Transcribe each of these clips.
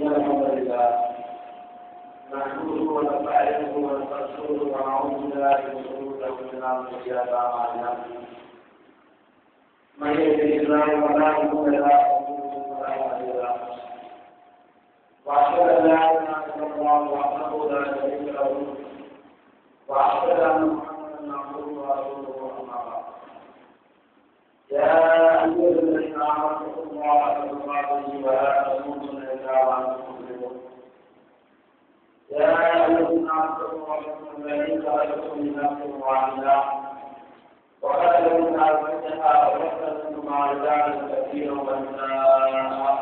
الحمد لله نحمده ونستعينه ونستغفره ونعوذ بالله من شرور انفسنا ومن سيئات اعمالنا من يهده الله فلا مضل له ومن يضلل فلا هادي له واشهد ان لا اله الا الله وحده لا شريك له واشهد ان محمدا عبده ورسوله اما بعد يا أيها الذين آمنوا اتقوا الله حق تقاته ولا تموتن إلا وأنتم مسلمون يا أيها الناس اتقوا ربكم الذي خلقكم من نفس واحدة وخلق منها زوجها وبث منهما رجالا كثيرا ونساء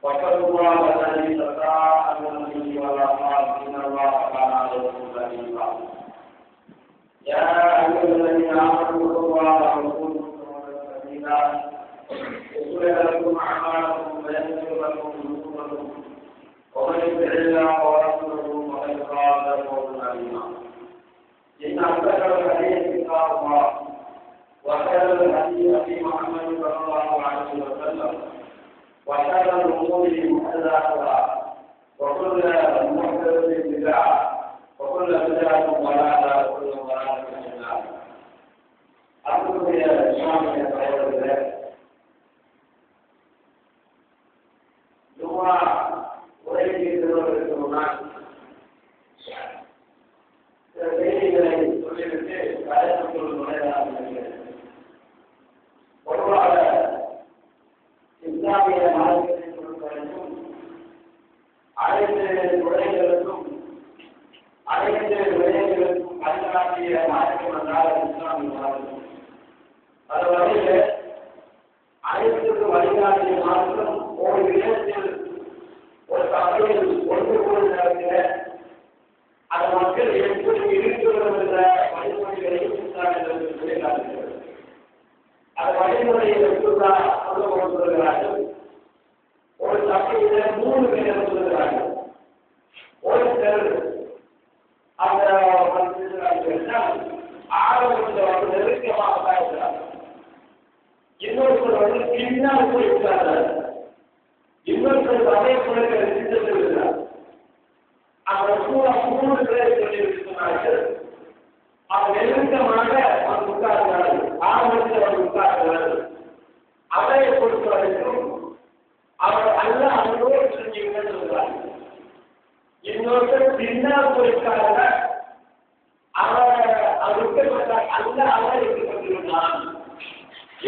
واتقوا الله الذي تساءلون به والأرحام إن الله كان عليكم رقيبا يا أيها الذين آمنوا اتقوا الله وقولوا يصلح لكم أعمالكم ويغفر لكم ذنوبكم ومن يطع الله ورسوله فقد فاز فوزا عظيما إن أصدق الحديث كتاب الله وخير الهدي هدي محمد صلى الله عليه وسلم وشر الأمور محدثاتها وكل محدثة بدعة وكل بدعة ضلالة وكل ضلالة في النار أقول يا إمام يا خير الله جمعة وليس يدرسون அனைத்து வழிகாட்டிய மாற்றம் ஒரு இடத்தில் ஒரு சபையில் ஒன்று கூடும் நேரத்தில் அந்த மக்கள் எப்படி இருக்கிறோம் என்ற வழிமுறைகளை சொல்லிக்காட்டுகிறது. அந்த வழிமுறையை எப்படிதான் சொல்லுகிறார்கள். ஒரு சபையில 3 பேர் சொல்லுகிறார்கள். ஒருத்தர் அந்த ஆரம்பத்தில் நெருக்கமாக இருக்கிறார். இன்னொருத்தர் பின்னால் போயிருக்கிறார்கள். இன்னொருத்தர் அதே குழந்தை சிந்தித்திருக்கிறார். அந்த 3 பேர் சொல்லியிருக்கிறார்கள். அவர் நெருக்கமாக அவர் உட்கார்கிறார்கள். ஆரம்பத்தில் அவர் உட்கார்கிறார்கள். அவரை பொறுத்த வரைக்கும் அவர் அல்ல அவரோடு செஞ்சீங்கன்னு சொல்றாங்க. இன்னொருத்தர் பின்னால் போயிருக்கிறார்கள். அவர் விட்டுவிட்டார் அல்ல அவரை விட்டுவிட்டான்.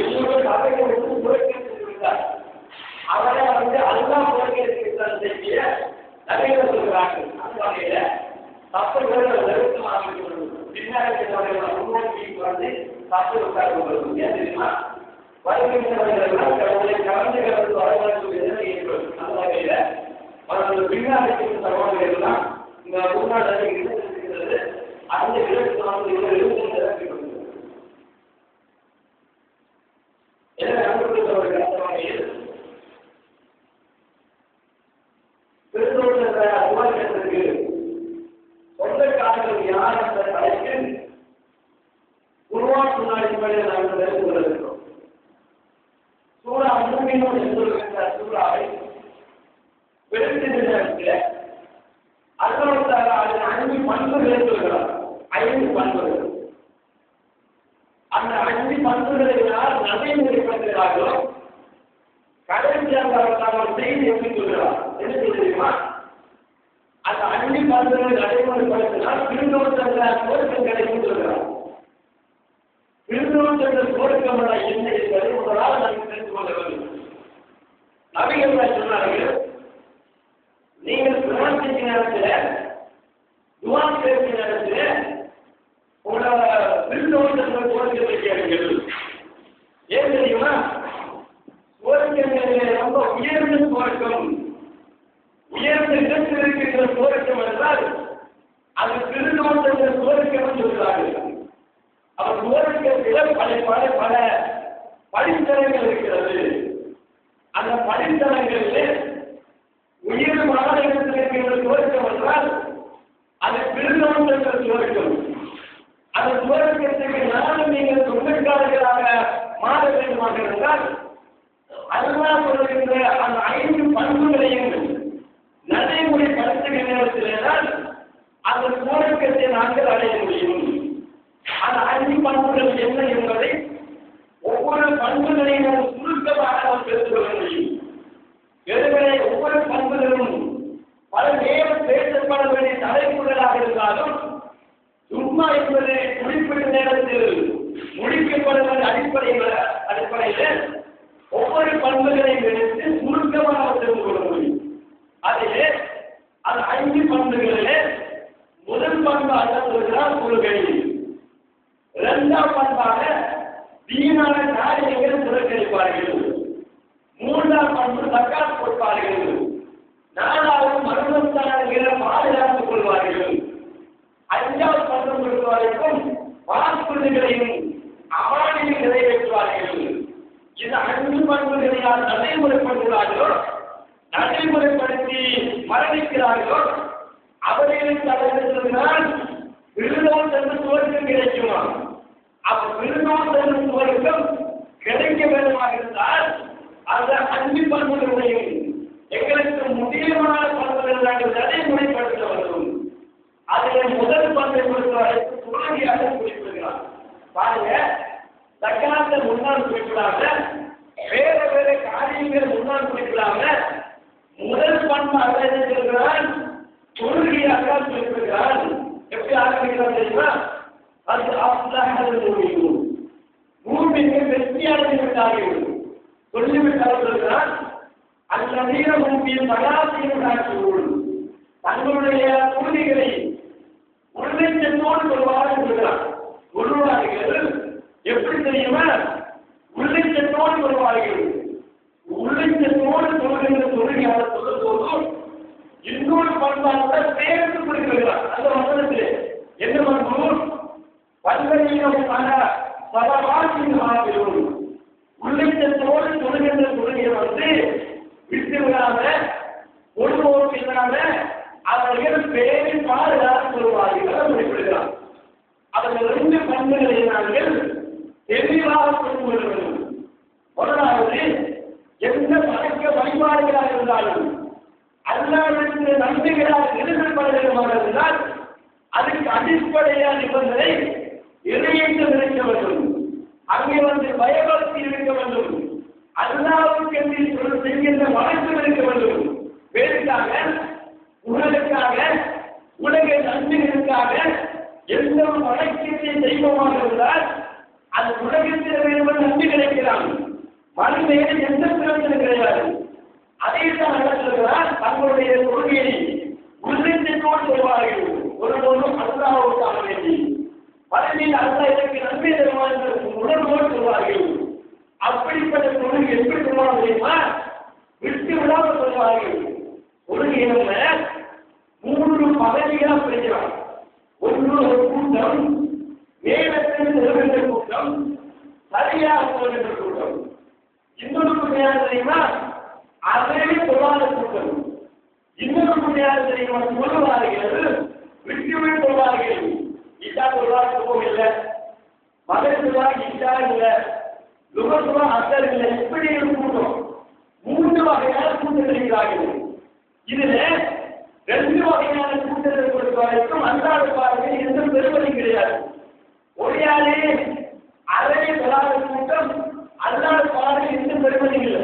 இன்னொரு சபையை புறக்கணித்திருக்கிறார். அவரை அல்லா புறக்கணித்திருக்கிறார் செய்ய நிறைய சொல்கிறார்கள். அந்த வகையில தப்புகள் நெருக்கமாக பின்னாடி முன்னோக்கி வந்து தப்பு உட்கார்ந்து ஏன் தெரியுமா வருகின்றவர்கள் கலந்துகிறது வரலாற்று ஏற்படும். அந்த வகையில அவர்கள் பின்னாடி சகோதரர்கள் இந்த முன்னாடி இருக்கிறது. அந்த இடத்துக்கு என்ன கண்டுபிடித்தவர்கள் அந்த வகையில் திருநூல் விவாதத்திற்கு சொந்தக்காரர்கள் யார் என்ற தலைப்பில் உருவாக்கு நாளின்படி நாங்கள் தெரிந்து கொண்டிருக்கிறோம். சூறா மூமினூன் என்கிற சூறாவை வெளிச்சத்தில் அல்லாஹ் தஆலா அதன் 5 பண்புகளை சொல்கிறார். 5 பண்புகள். அந்த 5 பண்புகளை யார் நடைமுறைப்படுத்துகிறார்களோ கடைசியாக அவர் செய்தி எப்படி சொல்கிறார் என்ன தெரியுமா? அந்த 5 பண்புகளை நடைமுறைப்படுத்தினால் திருநூல் கோரிக்கை கிடைக்கும் சொல்கிறார். திருநூல் கோரிக்கை என்ன என்பதை முதலாக நாம் தெரிந்து கொள்ள வேண்டும். நபிகள் சொன்னார்கள், நீங்கள் துவா செய்யும் நேரத்தில் துவா செய்யும் நேரத்தில் உங்களோட திருநூல் கோரிக்கை கேளுங்கள். ஏன் தெரியுமா? கோரிக்கை ரொம்ப உயர்ந்த கோரிக்கம், உயர்ந்த இடத்தில் இருக்கின்ற கோரிக்கம் என்றால் அது திருநூல் கோரிக்கை சொல்கிறார்கள். அவர் கோரிக்கையில் பல படித்தரங்கள் இருக்கிறது. அந்த படித்தரங்களில் உயர்வான இடத்தில் இருக்கின்ற கோரிக்கம் என்றால் அது திருநூல் கோரிக்கம். அந்த கோரிக்கைக்கு நானும் நீங்கள் சொந்தக்காரர்களாக மாற வேண்டுமாக இருந்தால் அல்லாஹ் சொல்கின்ற அந்த 5 பண்புகளையும் சும்மா என்பது குறிப்பிட்ட நேரத்தில் முடிக்கப்படுவது அடிப்படையில் ஒவ்வொரு பண்புகளையும் எடுத்து சுருக்கமாக தெரிந்து கொள்ள முடியும். அதிலே அது 5 பண்புகளிலே முதல் பண்பாக சொல்கிறார் கொள்கை, இரண்டாம் பண்பாக வீணான காரியங்களை புறக்கணிப்பார்கள், மூன்றாம் பண்பு தக்காத் கொடுப்பார்கள், நாலாவது மரணத்தான பாதுகாத்துக் கொள்வார்கள், 5வது பண்பு கொடுப்பவரைக்கும் வாக்குறுதிகளையும் அமானியை நிறைவேற்றுவார்கள். இது 5 பண்புகளை யார் நடைமுறைப்படுத்துகிறார்களோ, நடைமுறைப்படுத்தி மரணிக்கிறார்களோ அவர்களுக்கு அவர்கள் விருதம் சென்று சுவர்க்கம் கிடைக்குமா? அப்ப விருதம் சென்று சுவர்க்கம் கிடைக்க வேண்டுமாக இருந்தால் அந்த 5 பண்புகளையும் எங்களுக்கு முக்கியமான பண்புகள் நாங்கள் நடைமுறைப்படுத்த வேண்டும். அதில் முதல் பண்பை பொறுத்தவரை துறவியாக குறிப்பிடுகிறார். பாருங்க, தக்காத்தை முன்னால் குறிப்பிடாம வேற வேற காரியங்களை முன்னால் குறிப்பிடாம முதல் பண்பாக என்ன சொல்கிறான்? தொழுகையாக குறிப்பிடுகிறான். எப்படி ஆரம்பிக்கிறான் தெரியுமா? அது பூமிக்கு வெற்றியாளர்கள் விட்டார்கள் சொல்லிவிட்டால் சொல்கிறான். அந்த வீர பூமியில் தகாசியும் தங்களுடைய தொழுகைகளை உள்ளச்சத்தோடு சொல்வார்கள் சொல்கிறான். சொல்லுவார்கள் எப்படி தெரியுமா? உள்ளச்சத்தோடு சொல்வார்கள். உள்ளச்சத்தோடு சொல்கின்ற தொழுகையாக சொல்லும்போது இன்னொரு பண்பாக சேர்த்து கொடுக்கிறார். அந்த வசனத்திலே என்ன பண்ணுவோம்? வல்லவீனம் பல வாக்கின் ஆகியோம் உள்ளச்சத்தோடு சொல்கின்ற தொழுகையை விட்டு விடாம ஒருவோருக்கு இல்லாம அவர்கள் பேரில் பாதுகாத்து சொல்வார்கள் குறிப்பிடுகிறார். அவர்கள் 2 பண்புகளை நாங்கள் தெளிவாக புரிந்து கொள்ள வேண்டும். முதலாவது, எந்த வணக்க வழிபாடுகளாக இருந்தாலும் அல்லாஹ்விற்கு நன்மைகளாக நிறுத்தப்பட வேண்டுமாக இருந்தால் அதுக்கு அடிப்படையான நிபந்தனை இறையேற்றம் இருக்க வேண்டும். அங்கே பயபக்தி இருக்க வேண்டும். அல்லாஹ்வுக்கு என்று செய்கின்ற வணக்கம் இருக்க வேண்டும். வேறுக்காக உலகுக்காக உலக நன்மைகளுக்காக எந்த ஒரு வணக்கத்தை தெய்வமாக இருந்தால் அது உலகத்தில் வேறுபட்ட நன்மை கிடைக்கிறான். மனிதனை எந்த பிரச்சனை கிடையாது. அதே தான் சொல்கிறார். தங்களுடைய கொள்கையை உள்ளத்தோடு சொல்வார்கள். ஒருபோதும் அல்லாஹ்வுக்காக வேண்டி பலனில் அல்லாஹ் எனக்கு நன்மை தருவான் என்று உணர்வோடு சொல்வார்கள். அப்படிப்பட்ட கொள்கை எப்படி சொல்வாங்க தெரியுமா? விட்டு விடாமல் சொல்வார்கள். கொள்கையை 3 பகுதிகளாக பிரிக்கிறார். ஒன்று ஒரு கூட்டம், வேதத்தில் சொல்கின்ற கூட்டம், சரியாக சொல்கின்ற கூட்டம். இன்னொரு கூட்டம் தெரியுமா? அதே சொல்லாத கூட்டம். இன்னொரு கூட்டம் தெரியுமா? சொல்லுவார்கள், விட்டுவிட்டு சொல்வார்கள். இஷா சொல்வார்கள் இல்லை, மகன் சொல்வாங்க இஷா இல்லை, லுகசுவா அசர் இல்லை. இப்படி ஒரு கூட்டம் 3 வகையான கூட்டம் இருக்கிறார்கள். இதுல 2 வகையான கூட்டத்தை பொறுத்த வரைக்கும் அல்லாஹ் பாருங்கள் எந்த பெருமதியும் கிடையாது. ஒரே அரை சொல்லாத கூட்டம் அல்லாஹ் பாருங்கள் எந்த பெருமதியும் இல்லை.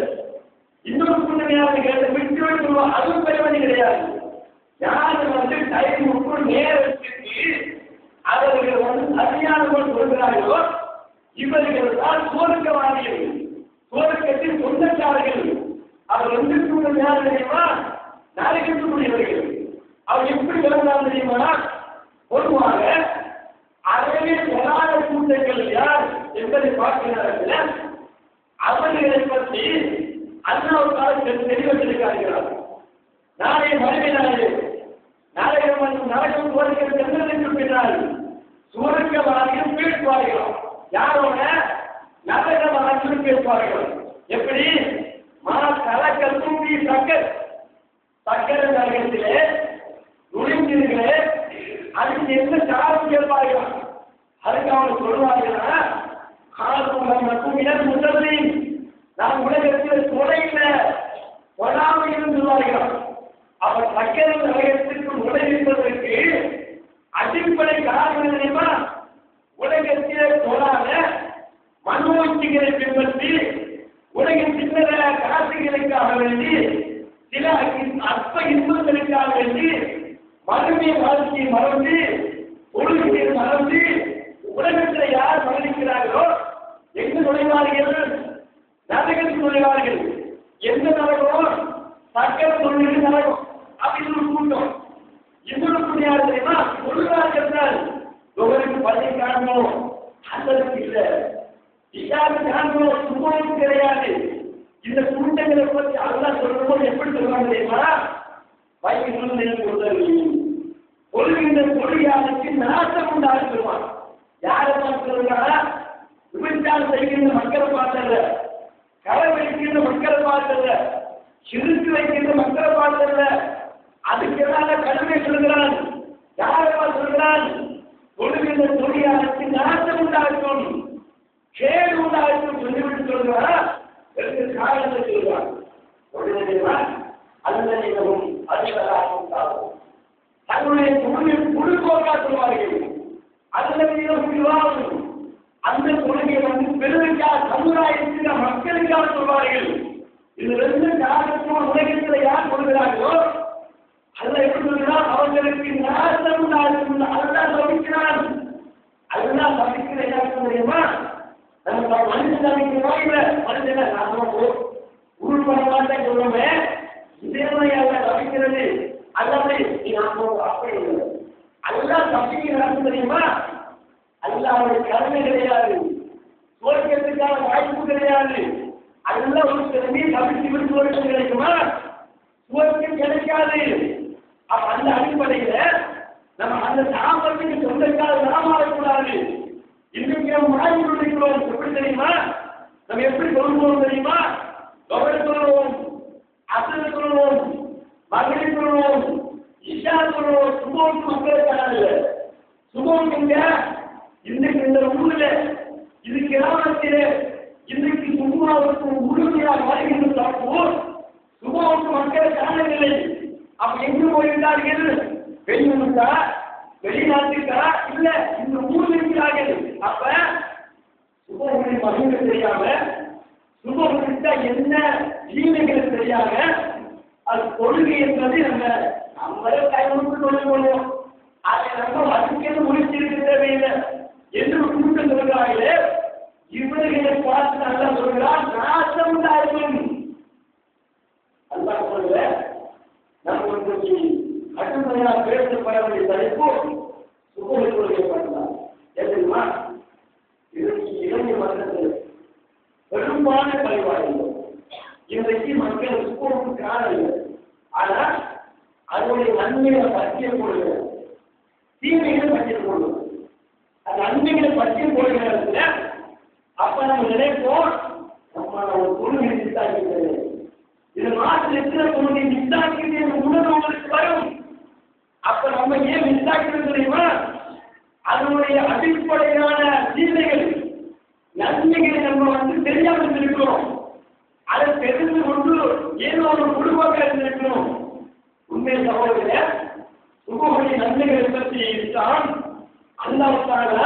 இன்னொரு கூட்டமையாக கேட்டு விட்டு விட்டு அதுவும் பெருமதி கிடையாது. யாரு டைமுக்குள் நேரத்திற்கு அவர்கள் சரியானவர்கள் சொல்கிறார்களோ இவர்கள் தான் சுவர்க்கவாதிகள், சுவர்க்கத்தில் சொந்தக்காரர்கள். அவர் கூட்டம் தெரியுமா? நரகத்துக்குரியவர்கள். அவர் எப்படி வருவாங்க தெரியுமா? பொதுவாக அறவே சொல்லாத கூட்டங்கள் யார் என்பதை பார்க்கிறார்கள். அவர்களை பற்றி அல்லாஹ் தெளிவற்றிருக்கிறார்கள். நாளை மறுமை நரகம் சுவர்க்கம் சென்றதற்கு பின்னால் சுவர்க்கவாதிகள் பேசுவார்கள். யாரோட? நரகவாதிகள் பேசுவார்கள். எப்படி? கலக்க தூக்கி சக்கர நரகத்திலே நுழைந்தீர்களே, அதுக்கு எந்த காரணம் கேட்பார்கள்? அதுக்கு அவங்க சொல்லுவாங்கன்னா முதல்ல நான் உலகத்தில் தொலைல கொடாமல் இருந்துள்ளார்கள். அவர் சக்கர நரகத்திற்கு நுழைவதற்கு அடிப்படை காரணம் தெரியுமா? உலகத்திலே தொடாத மனோச்சிகளை பின்பற்றி உலகின் சின்ன காசுகளுக்காக வேண்டி சில அற்ப இன்பங்களுக்காக வேண்டி மறுமை வாழ்க்கையை மறந்து ஒழுங்கையை மறந்து தொழுகை நடக்கும். அப்படின்னு ஒரு கூட்டம். இன்னொரு கூட்டம் யார் தெரியுமா? தொழுகிறார்கள். ஒவ்வொருக்கு பள்ளி காரணம் அல்லது இல்லை, இஷாவுக்கு காரணம் சும்மாவுக்கு கிடையாது. இந்த கூட்டங்களை பற்றி அல்லாஹ் சொல்லும்போது எப்படி சொல்றாங்க தெரியுமா? கொள்கின்ற கொள்கையாளுக்கு நாசம் உண்டாக சொல்லுவான். யாரை பார்த்து சொல்றாங்க? விபச்சாரம் செய்கின்ற மக்களை பார்த்தல்ல, களை வைக்கின்ற மக்களை பார்த்தல்ல, சிறுக்கு வைக்கின்ற மக்களை பார்த்தல்ல, அதுக்கு எதிராக கல்வியை சொல்கிறான். யாரை பார்த்து சொல்கிறான்? கொள்கின்ற கொள்கையாளுக்கு நாசம் உண்டாகும், கேடு உண்டாகும் சொல்லிவிட்டு சொல்கிறான். காரணத்தை சொல்கிறான். அல்லவும் அதுவும் தன்னுடைய குழுக்கோக்கா சொல்வார்கள். அல்லவும் அந்த கொள்கையை பெருமைக்காக சமுதாயத்தின் மக்களுக்காக சொல்வார்கள். இது ரெண்டு காரணத்தும் உலகத்தில் யார் சொல்கிறார்களோ அல்ல எப்படி சொல்கிறான்? அவர்களுக்கு நாசம் உண்டாகும். அதுதான் சமைக்கிறான். அதுதான் சமைக்கிற என்ன தெரியுமா? நம்ம மனுஷன் சமைக்கிறோம் இல்லை, மனுஷன நாசம் உருப்படமாட்டே சொல்லுமே. இதே மாதிரி தப்பிக்கிறது அல்லது அப்படி இல்லை. அதுதான் தப்பிக்கிறான்னு தெரியுமா? அல்லாவுடைய கடமை கிடையாது, சோழிக்கிறதுக்கான வாய்ப்பு கிடையாது. அதெல்லாம் ஒரு திறமையை தப்பித்து விட்டு சோழிக்க கிடைக்குமா? சோழிக்க கிடைக்காது. அப்ப அந்த அடிப்படையில நம்ம அந்த சாமத்துக்கு சொந்தக்காக நாம ஆகக்கூடாது. இன்னைக்கு நம்ம மாறி கொண்டிருக்கிறோம். எப்படி தெரியுமா? நம்ம எப்படி சொல்லுவோம் தெரியுமா? கவலை சொல்லுவோம், அசல் சொல்லுவோம், மகளிர் சொல்லுவோம், இஷா சொல்லுவோம். சுபோக்கு மக்களுக்கான சுபம் எங்க? இன்னைக்கு இந்த ஊர்ல இது கிராமத்திலே இன்னைக்கு சும்மாவுக்கு முழுமையாக வருகின்ற தப்பு சுபோக்கு மக்கள் காணவில்லை. அப்ப எங்கு போயிருந்தார்கள்? வெளியூருக்கா, வெளிநாட்டுக்கா, இல்ல இந்த ஊரில் இருக்கிறார்கள். அப்ப சுபோகை மகிழ்ச்சி தெரியாம, சுபோகிட்ட என்ன தீமைகள் தெரியாம, அது கொள்கை என்பது நம்மளே கைவிட்டு கொண்டு போவோம். அதை நம்ம வசிக்கிறது முடிச்சிருக்க தேவையில்லை என்று கூட்டம் சொல்கிறார்களே. இவர்களை பார்த்து நல்லா சொல்கிறார், நாசம் தாயும் அல்லா சொல்ல. நம்ம இன்னைக்கு கட்டுமையாக பேசப்பட வேண்டிய தலைப்பு சுபோகை கொள்கை பண்ணலாம். தெரியுமா? இதற்கு இளைஞர் மன்றத்தில் பெரும்பான பரிவார்கள் இன்றைக்கு மக்கள் சுபோக்கு காணவில்லை. ஆனால் அதனுடைய நன்மைகளை பற்றிய கொள்கிற தீமைகளை பற்றிய கொள்ளும். அந்த நன்மைகளை பற்றிய கொள்கிற அப்ப நம்ம நினைப்போம், நம்ம ஒரு கொள்கை நித்தாக்கிறது, இது நாட்டில் இருக்கிற கொள்கை நித்தாக்கிறது என்ற உணர்வு உங்களுக்கு வரும். அப்ப நம்ம ஏன் நித்தாக்கிறது தெரியுமா? அதனுடைய அடிப்படையான தீமைகள் நன்மைகளை நம்ம தெரியாமல் இருக்கிறோம். அதை தெரிந்து கொண்டு ஏதோ ஒரு குடும்பமாக இருந்திருக்கிறோம். உண்மை சகோதர சுபோகை நன்மைகளை பற்றி தான் அல்லாஹ்வுத்தால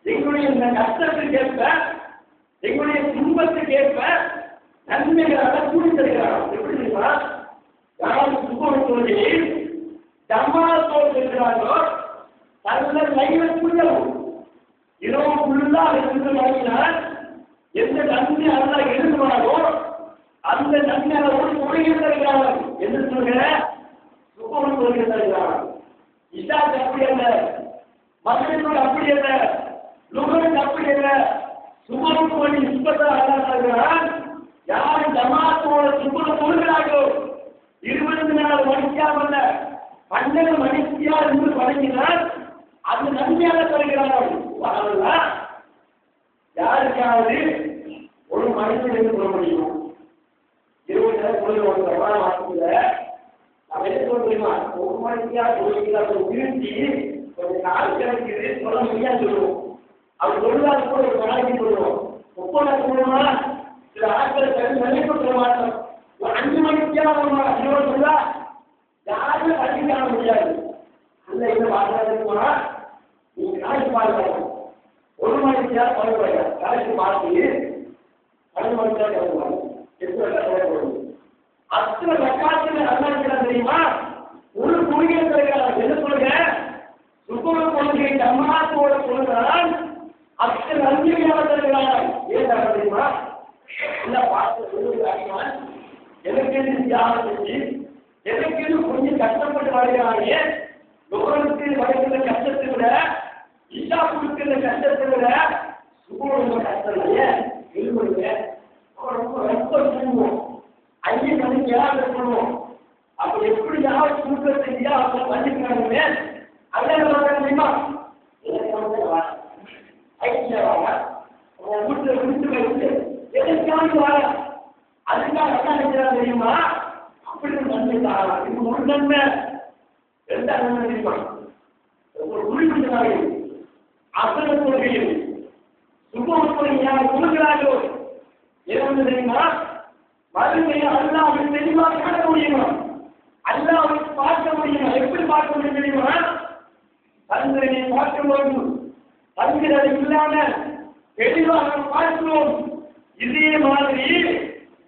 எங்களுடைய இந்த கஷ்டத்துக்கு ஏற்ப, எங்களுடைய துன்பத்துக்கு ஏற்ப நன்மைகளை கூடி தருகிறார். எப்படி தெரியுமா? யாரும் சுபோகை தொழுகையை ஜமாத்தோடு இருக்கிறார்களோ நல்ல லைவக்குள்ளவும் இரவு ஃபுல்லாக இருந்து வாங்கினால் எந்த நன்மை அல்ல எழுதுவாரோ அந்த நன்மை அளவோடு தொழுகை தருகிறார்கள் என்று சொல்கிற சுபோகை தொழுகை தருகிறார்கள். இஷாக்கு அப்படி அல்ல, மகனுக்கு அப்படி அல்ல, லுகருக்கு அப்படி அல்ல. சுபோகை வழி முப்பதாக அல்ல தருகிறார். யாரும் ஜமாத்தோட சுபோகை தொழுகிறார்களோ 24 மணிக்காமல்ல 12 மணிக்கா என்று வழங்கினால் அது நன்மையாக தருகிறார்கள். யாருக்காவது ஒரு மனிதன் என்று சொல்ல முடியுமா? 20 நேரம் ஒரு மாசத்துல நம்ம என்ன சொல்ல முடியுமா? ஒரு மணிக்கா திருச்சி கொஞ்சம் நாள் கிடைக்குது சொல்ல முடியாது சொல்லுவோம். அவர் சொல்லுவாரு கூட ஒரு நாளைக்கு சொல்லுவோம். 30 சொல்லுமா? சில ஆட்கள் நினைப்பு சொல்ல மாட்டோம். ஒரு 5 மணிக்கா சொல்ல யாருமே பள்ளிக்காண முடியாது. அந்த இந்த வார்த்தை போனா நீங்க நாளைக்கு பாருங்க, 1 மணிக்கா பரவாயில்ல, நாளைக்கு பார்த்து 12 மணிக்கா கிளம்புவாங்க. அத்தனை ரக்காத்துல நல்லா இருக்கிறார் தெரியுமா? ஒரு கொள்கை தருகிறார். என்ன சொல்லுங்க? சுபோகை கொள்கை ஜமாத்தோட சொல்கிறார். அத்தனை நன்மையாக தருகிறார். ஏன் தெரியுமா? இல்ல பார்த்து சொல்லுகிறாங்க, எனக்கு தியாகம் செஞ்சு எனக்கு கொஞ்சம் கஷ்டப்பட்டு வருகிறானே, நுகர்வுக்கு வருகிற கஷ்டத்தை விட, இஷா கொடுக்கிற கஷ்டத்தை விட சுகோட கஷ்டம் இல்லையே எழுதுங்க. ரொம்ப ரொம்ப சொல்லுவோம், ஐயன் வந்து யார் சொல்லுவோம். அப்ப எப்படி யார் சுருக்க செஞ்சா அவங்க பண்ணிக்கிறாங்க. அதான் தெரியுமா, ஐக்கிய வாங்க வீட்டுல விட்டு வைத்து எதற்காக வாங்க, அதுக்காக என்ன நினைக்கிறாங்க தெரியுமா, அப்படி நன்மைதான். இது ஒரு நன்மை. ரெண்டாவது நன்மை தெரியுமா, ஒரு குறிப்பிட்ட அசல கொள்கையில் சுபத்தை யார் கொடுக்கிறார்களோ என்ன தெரியுமா, மறுமையை அல்லாஹ்வை தெளிவாக காண முடியுமா, அல்லாஹ்வை பார்க்க முடியுமா. எப்படி பார்க்க முடியும் தெரியுமா, சந்திரனை பார்க்கும்போது சந்திரனை இல்லாம தெளிவாக பார்க்கிறோம். இதே மாதிரி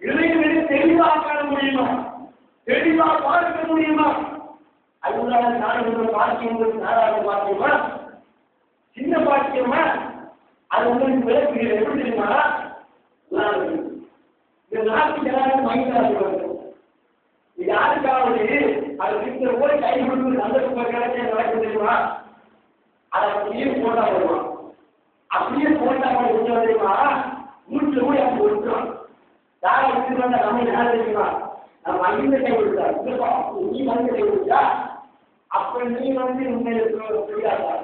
இறைவனை தெளிவாக காண முடியுமா, தெளிவாக பார்க்க முடியுமா. அதுதான் நாடுகள் பாக்கியங்கள் நாடாக பாக்கியமா, சின்ன பாக்கியமா. அது உங்களுக்கு விளக்குகிறது. எப்படி தெரியுமா, இந்த நாட்டு ஜனநாயகம் மைந்தார்கள் இது யாருக்காவது அது இருக்கிற போய் கை கொடுத்து சந்தர்ப்ப கிடைச்ச நடக்கும் தெரியுமா, அதை அப்படியே போட்டா வருவான். அப்படியே போட்டா கொடுத்தா தெரியுமா, வீட்டுல போய் அப்படி கொடுக்குறோம். யாரை விட்டு வந்தா நம்ம யார் தெரியுமா, நம்ம ஐந்து கை கொடுத்தா நீ வந்து கை கொடுத்தா அப்ப நீ வந்து உண்மையில தெரியாதா.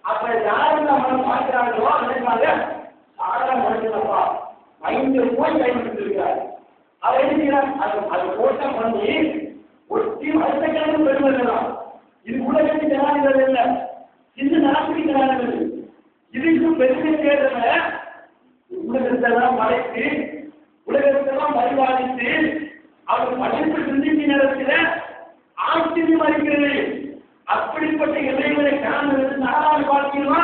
அப்ப யாரு நம்ம பார்க்கிறாங்களோ நினைப்பாங்க சாதாரண மனுஷனப்பா ஐந்து போய் கை கொடுத்திருக்கிறார். அவர் எழுதுகிறார், அது போட்டா பண்ணி ஒட்டி அடுத்த கிழமை பெறுவதெல்லாம் இது உலகத்துக்கு ஜனாதிபதி இல்ல, இந்த நாட்டுக்கு ஜனாதிபதி. இதுக்கு பெருமை தேர்தல உலகத்தெல்லாம் மறைத்து உலகத்தெல்லாம் பரிபாலித்து அவர் படிப்பு சிந்திக்கு நேரத்தில் ஆச்சரியம் அளிக்கிறது. அப்படிப்பட்ட இறைவனை காண்பது சாதாரண பாக்கியமா,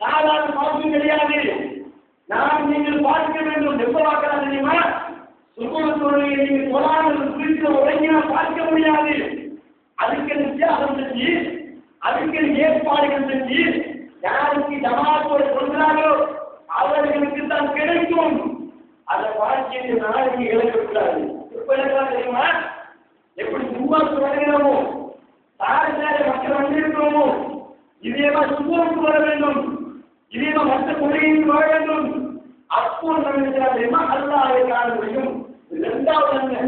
சாதாரண பாக்கியம் கிடையாது. நான் நீங்கள் பார்க்க வேண்டும். எப்ப பார்க்கலாம் தெரியுமா, சுகத்துறையை நீங்கள் சொல்லாமல் குறித்து உறங்கினா பார்க்க முடியாது. அதுக்கு தியாகம் செஞ்சு அதுக்கு ஏற்பாடுகள் செஞ்சு யாருக்கு ஜமாத்தோடு சொல்கிறார்களோ அவர்களுக்கு தான் கிடைக்கும். அதை பாக்கியத்தை நாளைக்கு இழக்கக்கூடாது. எப்ப இழக்கலாம் தெரியுமா, எப்படி சும்மா வருகிறோமோ தாரசார மக்கள் வந்திருக்கிறோமோ இதேமா சும்மாவுக்கு வர வேண்டும், இதேமா மற்ற கொள்கைக்கு வர வேண்டும். அப்போ நம்ம தெரியுமா அல்லாஹ்வை காண முடியும். இரண்டாவது நன்மை,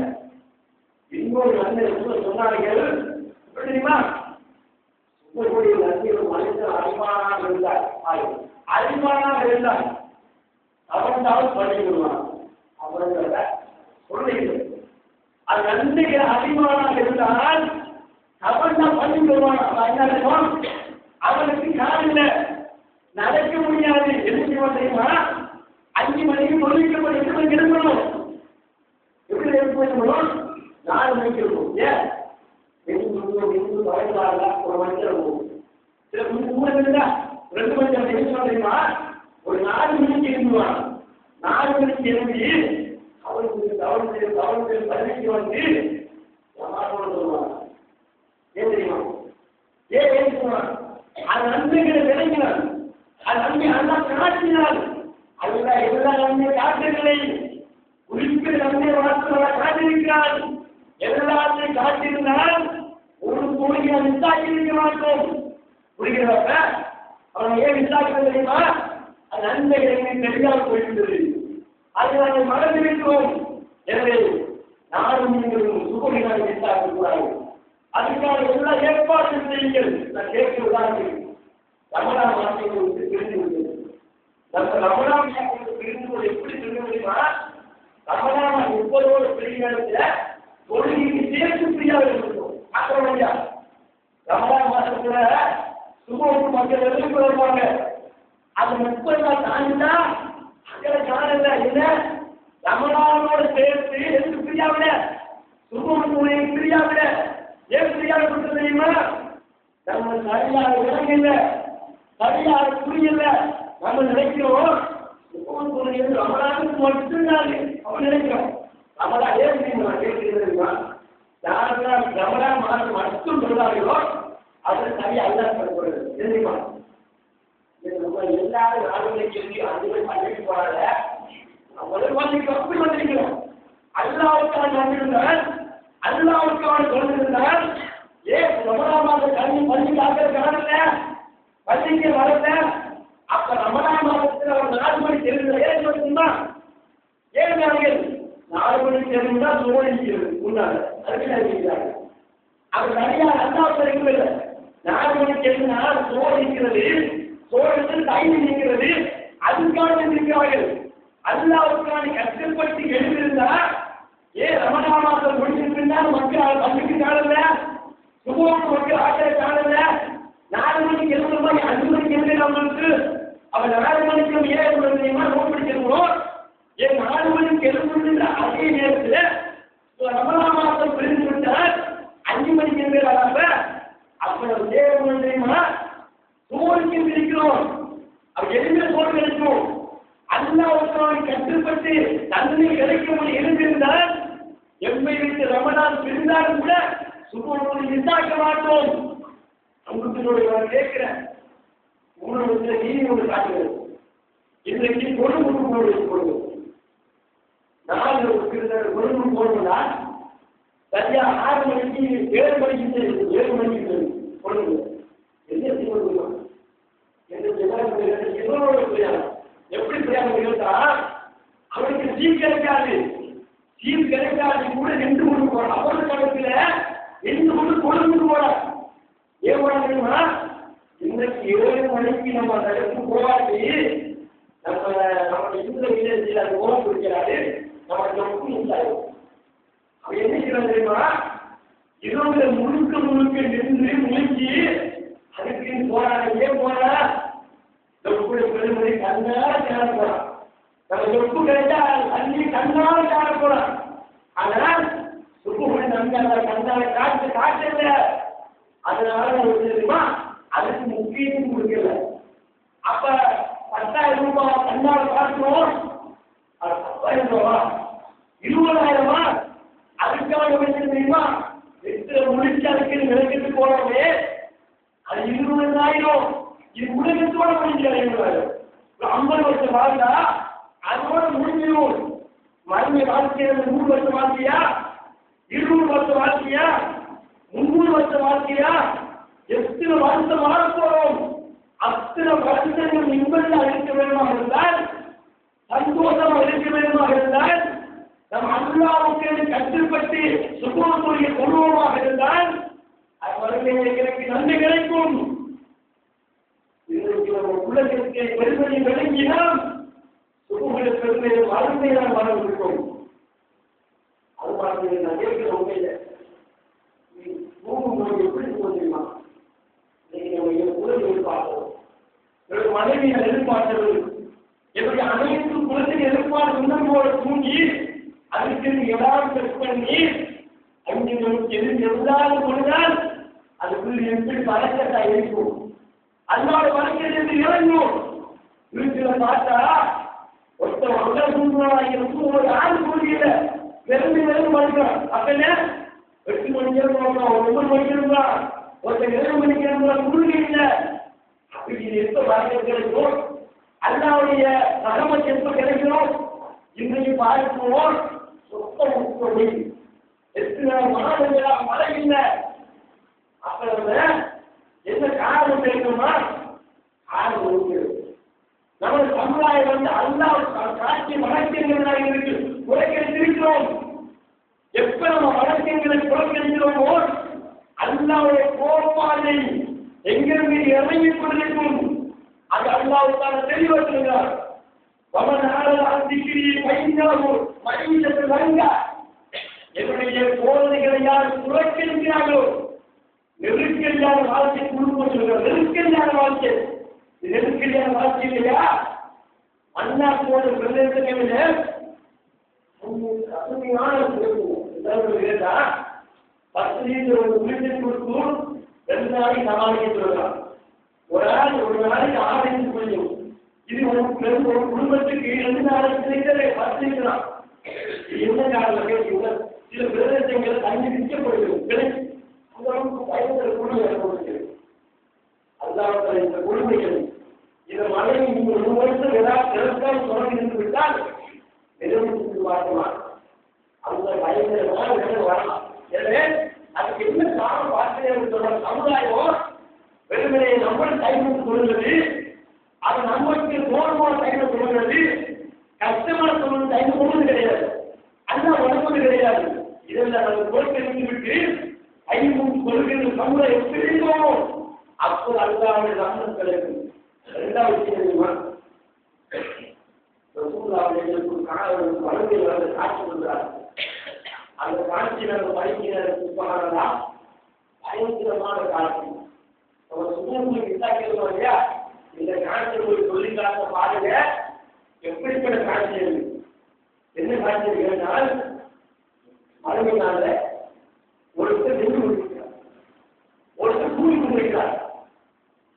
இன்னொரு நன்மை சொன்னார்கள் தெரியுமா, சும்மக்கூடிய நன்மை மனிதன் அறிவானாக இருந்தார். அறிவானாக இருந்தார் அவன்தான் பண்ணி விடுவான். அவர்கள சொல்லுங்கள் அது நன்மைக்கு அறிவானாக இருந்தால் அவன் தான் பண்ணி விடுவான். அவனுக்கு காலையில நடக்க முடியாது. என்ன தெரியுமா, 5 மணிக்கு தொழில்நுட்பம் 8 மணிக்கு எடுக்கணும். எப்படி எடுக்கணும், 4 மணிக்கு இருக்கும். ஏன் வயதாக ஒரு மணிக்கு இருக்கும். சில 3 மணி 2 மணி என்ன தெரியுமா, ஒரு 4 மணிக்கு எழுந்துவான். 4 மணிக்கு எழுந்தி அவருக்கு பதவிக்கு வந்து சொல்லுவாங்க. ஏன் தெரியுமா, ஏன் ஏற்றுவான், அது நன்மைகளை விளங்கினார். அது நன்மை அல்லா காட்டினார். அதுதான் எல்லா நன்மை காட்டவில்லை, குறிப்பிட்ட நன்மை வளர்த்து காட்டிருக்கிறார். எல்லாத்தையும் காட்டியிருந்தால் ஒரு கோடியை விசாக்கி இருக்க மாட்டோம். புரிகிறப்ப அவன் ஏன் விசாரிக்க தெரியுமா, அது நன்மைகளை தெரியாமல் போயிருந்தது. அதை நாங்கள் மறந்திருக்கிறோம். எனவே நானும் நீங்களும் சுகமினாக விசாரிக்க கூடாது. அதுக்காக எல்லா ஏற்பாடும் செய்யுங்கள். நான் கேட்கிறதாக ரமணா மாற்றங்களுக்கு தெரிந்து விட்டது. நம்ம ரமணா மாற்றங்களுக்கு தெரிந்து எப்படி சொல்ல முடியுமா, ரமணா 30 பிரிவுகள தொழிலுக்கு சேர்த்து பிரியாக இருக்கும். ஆக்கிரமியா ரமணா மாசத்துல சுகோக்கு மக்கள் எதிர்ப்பு வருவாங்க. அது 30 நாள் தாண்டினா அங்கே காணல. என்ன ரமணாவோட சேர்த்து எதுக்கு பிரியாவிட, சுகோக்கு பிரியாவிட. ஏன் பிரியாவிட கொடுத்து தெரியுமா, நம்ம சரியாக விளங்கல, சரியாக புரியல. நம்ம நினைக்கிறோம் ரமணாவுக்கு மட்டும்தான் அவன் நினைக்கிறோம். ரமணா ஏன் தெரியுமா, யாரெல்லாம் ரமணா மாதம் மட்டும் சொல்றாங்களோ அது சரியா அல்ல தெரியுமா. நம்ம எல்லாரும் நாடுகளை சொல்லி அதுவே பண்ணிட்டு போறாங்க. நம்மளும் அப்படி வந்திருக்கிறோம். அல்லாவுக்காக வந்திருந்தால் அல்லாஹ்வுக்கான சொல்லிருந்தால் ஏன் ரமலான் மாத கல்வி பள்ளி காக்கிற காணல பள்ளிக்கு வரல அப்ப ரமலான் மாதத்தில் அவர் 4 மணி தெரிந்த ஏன் சொல்லுமா ஏன் அவர்கள் 4 மணி தெரிந்தா சோழிக்கிறது முன்னால அதுக்கு அவர் நிறைய அல்லாஹ் தெரிவிக்கவில்லை 4 மணி தெரிந்தா சோழிக்கிறது சோழத்தில் கைது நிற்கிறது அதுக்காக இருக்கிறார்கள் அல்லாஹ்வுக்கான கஷ்டப்பட்டு எழுதியிருந்தா ஏன் ரமலான் மாதம் முடிஞ்சிருந்தால் மக்கள் பள்ளிக்கு காணல சுபோக்கு மக்கள் ஆக்கிற காணல 4 மணிக்கு எழுதுமா 5 மணிக்கு எழுதுனா அவங்களுக்கு அவன் 4 மணிக்கு ஏன் எழுதுறீங்களா நோட் படிச்சிருக்கணும் ஏன் 4 மணிக்கு எழுதுன்ற அதே நேரத்தில் ரமலான் மாதம் பிரிந்து விட்டால் 5 மணிக்கு எழுதுறாங்க அப்ப ஏன் தெரியுமா சோறுக்கு இருக்கிறோம் அவர் எதுவுமே சோறு கிடைக்கும் அல்லாஹ்வுக்காக கட்டுப்பட்டு தன்னை கிடைக்கும் இருந்திருந்தால் எம்மை விட்டு ரமலான் பிரிந்தாலும் கூட சுபோடு இருந்தாக்க மாட்டோம் உங்களுக்கு கேட்கிறேன் உங்களுக்கு நீதி ஒன்று காட்டுகிறது இன்றைக்கு கொழும்புக்கு போடுவோம் நாலு கொழும்புக்கு போடுவதா சரியா 6 மணிக்கு 7 மணிக்கு கொழும்பு என்ன செய்வது எப்படி பிரயாணம் அவருக்கு சீட் கிடைக்காது கூட 2 மணி போற அவருக்கு காலத்துல 2 மணி கொழும்புக்கு போற ஏன் போட தெரியுமா இன்றைக்கு 7 மணிக்கு நம்ம அந்த இடத்துக்கு போகாது நம்ம இந்த வில்லேஜில் அது ஓரம் பிடிக்கிறாரு நமக்கு ரொம்ப இல்லாது அவன் என்ன செய்யறது தெரியுமா இரவுல முழுக்க நின்று முழுக்கி அதுக்கு போறாங்க ஏன் போறா பெருமதி கண்ணால காண போறான் நம்ம சொப்பு கிடைச்சா தண்ணி கண்ணால காண போறான் ஆனால் சுப்பு நன்றாக கண்ணால காட்டல அதனால தெரியுமா அதுக்கு முக்கியத்துவம் கொடுக்கல அப்ப 10,000 ரூபாய் கண்ணால காட்டணும் அது 10,000 ரூபாய் 20,000 அதுக்காக தெரியுமா எட்டு முடிச்சு அதுக்கு விளக்கிட்டு போறோமே அது 20,000 இது உலகத்தோட முடிஞ்சாரு 50 வருஷம் வாழ்ந்தா அதோட முடிஞ்சிடும் மறுமை வாழ்க்கையா 100 வருஷம் வாழ்க்கையா 200 வருஷம் வாழ்க்கையா 300 வருஷம் வாழ்க்கையா எத்தனை வருஷம் வாழ போறோம் அத்தனை வருஷங்கள் நிம்மதியாக இருக்க வேண்டுமாக இருந்தால் சந்தோஷமாக இருக்க வேண்டுமாக இருந்தால் நம் அல்லாஹ்வுக்கு கட்டுப்பட்டு சுபோத்துடைய கொள்வோமாக இருந்தால் அது வறுமையை எனக்கு நன்மை கிடைக்கும் உலகத்தை பெருமையை விளங்கினால் சுபுகளை பெருமையை வறுமையாக வளர்ந்திருக்கும் அது மாதிரி நான் கேட்கிற உண்மையில பூமி எப்படி தெரியுமா இன்னைக்கு நம்ம உலக எதிர்பார்க்கிறோம் என்னுடைய மனைவியை எதிர்பார்க்கிறது என்னுடைய அனைத்து குலத்தை எதிர்பார்த்து உணர்வோடு தூங்கி அதுக்கு ஏதாவது செக் பண்ணி அங்கே நமக்கு எதாவது கொண்டால் அதுக்குள்ள எப்படி பழக்கத்தா இருக்கும் அதனால வழக்கிலிருந்து இறங்கும் வீட்டுல பார்த்தா ஒருத்தர் ஒரு ஆள் கூடியில நெருங்கி படிக்கிறான் அப்ப 8 மணிக்கு இருக்கலாம் 9 மணிக்கு இருக்கலாம் ஒருத்தர் 7 மணிக்கு இருக்கலாம் குருவி இல்லை அப்படி எப்ப வழக்கு கிடைக்கும் அல்லாவுடைய ரஹமத் எப்ப கிடைக்கணும் இன்றைக்கு பார்க்கிறோம் சொத்த முக்கிய 8 மாதங்களா மழை இல்லை அப்ப என்ன காரணம் தெரியுமா காரணம் நமது சமுதாயம் அல்லாஹ் காட்சி வழக்கங்களாக இருக்கு புறக்கணித்திருக்கிறோம் எப்ப நம்ம வழக்கங்களை புறக்கணிக்கிறோமோ அல்லாஹ்வுடைய கோட்பாடு எங்கிருந்து இறங்கிக் கொண்டிருக்கும் அது அல்லாஹ்வுக்கான தெளிவாக சொல்கிறார் என்னுடைய போதனைகளை யார் புறக்கணிக்கிறார்களோ நெருக்கடியான வாழ்க்கை குடும்பம் சொல்கிறார் நெருக்கடியான வாழ்க்கை நெருக்கடியான வாழ்க்கை இல்லையா அண்ணா போன்ற பிரதேசங்களில் அருமையான கேட்டா 10 லிட்டர் ஒரு வீட்டுக்கு கொடுக்கும் 2 நாளைக்கு சமாளிக்க சொல்லலாம் ஒரு நாளைக்கு 6 லிட்டர் முடியும் இது ஒரு குடும்பத்துக்கு 2 நாளைக்கு லிட்டர் 10 லிட்டர் என்ன காரணம் கேட்டீங்க சில பிரதேசங்கள் தண்ணி விற்கப்படுகிறது பயங்கர குழுவை ஏற்படுகிறது அல்லாஹ் இந்த குழுமைகள் இந்த மழை 1 வருஷம் ஏதாவது தொடர்ந்து விட்டால் நிறைவேற்றி பார்க்கலாம் அந்த பயங்கரமான நிலை வரலாம் கிடையாது, அல்லாஹ் வணங்குவது கிடையாது. இதெல்லாம் நம்ம பொறுப்பெடுத்து விட்டு ஐம்பது கொள்கைகள் சமுதாயம் எப்படி இருந்தோமோ அப்போது அல்லாஹ்வுடைய ரஹ்மத் கிடைக்கும். இரண்டாவது விஷயம் தெரியுமா? வழங்கில் வந்து காட்சி கொடுக்கிறார். அந்த காட்சி நம்ம படிக்கிறதா பயங்கரமான காட்சி. நம்ம சுமூகத்துக்கு இட்டாக்கிறோம் இல்லையா? இந்த காட்சி ஒரு சொல்லிக்காக பாருங்க எப்படிப்பட்ட காட்சி இருக்கு. என்ன காட்சி இருக்கிறால் மறுமையினால ஒருத்தர் நின்று கொண்டிருக்கிறார், ஒருத்தர் கூலி கொண்டிருக்கிறார்.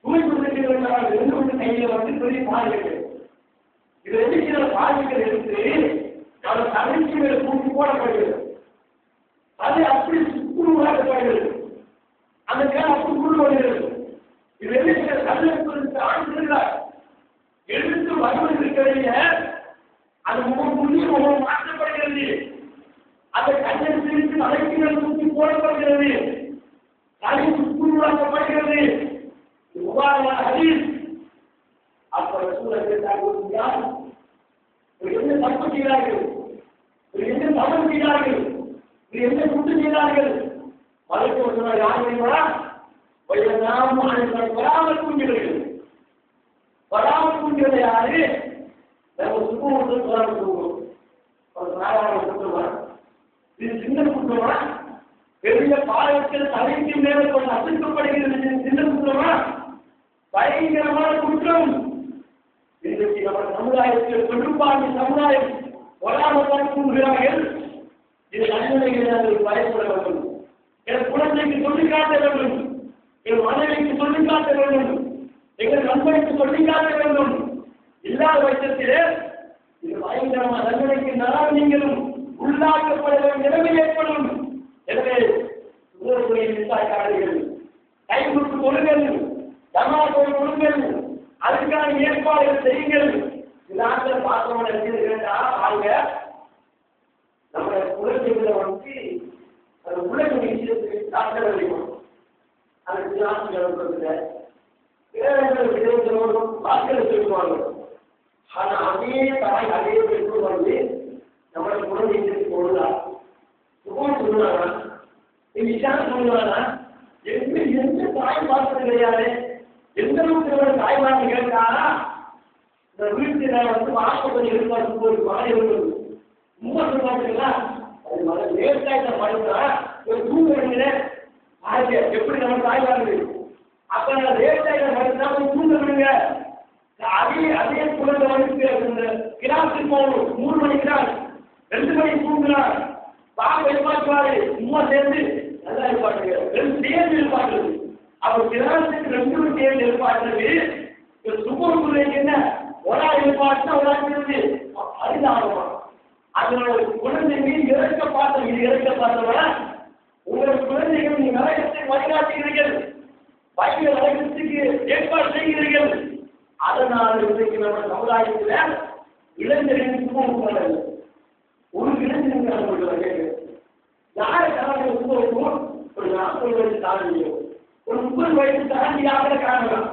கூலி கொண்டிருக்கிறார் நின்று கொண்டு கையில வந்து பெரிய பாருங்கள். இது ரெண்டு சில பாதிகள் எடுத்து அவர் கடைசி மேல கூட்டி போடப்படுகிறது. அது அப்படி சுக்குருவாக்கப்படுகிறது. அந்த கேள் அப்படி குழுவடுகிறது. இது ரெண்டு சில கல்லெடுத்து ஆண்டுகிறார். எடுத்து வருவதற்கிடையே அது முன்னும் மாற்றப்படுகிறது. அந்த கல்லெடுத்து அழைப்பினர் தூக்கி போடப்படுகிறது. தலை சுக்குருவாக்கப்படுகிறது. முகாரமான ஹதீஸ். அப்ப ரசூலுல்லாஹி யார் என்ன தப்பு செய்தார்கள், என்ன தவறு செய்தார்கள், என்ன குற்றம் செய்தார்கள்? மலைக்கு சொன்னார் யார் தெரியுமா? வராமக்குங்கிறது யாரு? நம்ம சுத்தம் வராமக்குவோம். இது சின்ன குற்றமா? பெரிய பாயத்தில் தலைக்கு மேலே கொஞ்சம் அசைக்கப்படுகிறது சின்ன குற்றமா? பயங்கரமான குற்றம். இன்றைக்கு நம்ம சமுதாயத்தில் பெரும்பான்மை சமுதாயம் வராமல் கூறுகிறார்கள். இது நன்மைகள் பயப்பட வேண்டும். என் குழந்தைக்கு சொல்லிக் காட்ட வேண்டும், என் மனைவிக்கு சொல்லிக் காட்ட வேண்டும், எங்கள் நண்பனுக்கு சொல்லிக் காட்ட வேண்டும். இல்லாத பட்சத்திலே இது பயங்கரமான நன்மைக்கு நான் நீங்களும் உள்ளாக்கப்பட வேண்டிய நிலைமை ஏற்படும். எனவே உங்களுடைய விவசாயிகள் கைவிட்டு கொள்ளுங்கள், தமாசோடு கொள்ளுங்கள், அதுக்கான ஏற்பாடுகள் செய்யுங்கள். நாங்கள் பார்த்தோம்னா பாருங்க, நம்ம குழந்தைகளை வந்து அந்த உலக விஷயத்துக்கு டாக்டர் அறிவோம். அதுக்கு ஆசிரியர் விளைவுகளோடும் வாக்களை சொல்லுவாங்க. ஆனா அதே தாய் அதே பெற்றோர் வந்து நம்மளை குழந்தைகளுக்கு போடுதா சுகம் சொல்லுவாங்க, விஷயம் சொல்லுவாங்க. எந்த தாய் பார்த்தது கிடையாது. எந்த அளவுக்கு தாய்மாரி கேட்டாரா இந்த வீட்டுல வந்து வாசப்படி எதிர்பார்க்கும் போது மழை இருந்தது ரொம்ப சொல்லுவாங்களா? அது மழை லேட்டாயிட்ட மழைனா ஒரு தூங்குறீங்க எப்படி நம்ம தாய்மாரி அப்ப லேட்டாயிட்ட மழைனா போய் தூங்க விடுங்க. அதே குழந்தை வந்து கிளாஸுக்கு போகணும், 3 மணிக்கு தான் 2 மணிக்கு தூங்குறார். பாப்பா எதிர்பார்க்குவாரு, சும்மா சேர்ந்து நல்லா எதிர்பார்க்குங்க, 2 சேர்ந்து எதிர்பார்க்குறது. அவர் கிளாஸுக்கு 2 மணி சேர்ந்து எதிர்பார்க்கிறது. சுப்பர் என்ன ஒரு ஆள் எதிர்பார்த்தா ஒரு ஆள் இருந்து அரிதாகுமா? அதனோட குழந்தை மீது இறக்க பார்த்தோம். இது இறக்க பார்த்தவரை உங்கள் குழந்தைகள் நீங்க நரகத்தை வழிகாட்டுகிறீர்கள், பைய நரகத்துக்கு ஏற்பாடு செய்கிறீர்கள். அதனால் இன்றைக்கு நம்ம சமுதாயத்தில் இளைஞர்களின் சுமம் போனது ஒரு இளைஞர்கள் யாரை காரணம் சுமம் ஒரு 40 வயசு தாண்டியோ ஒரு 30 வயசு தாண்டியாக காரணம்.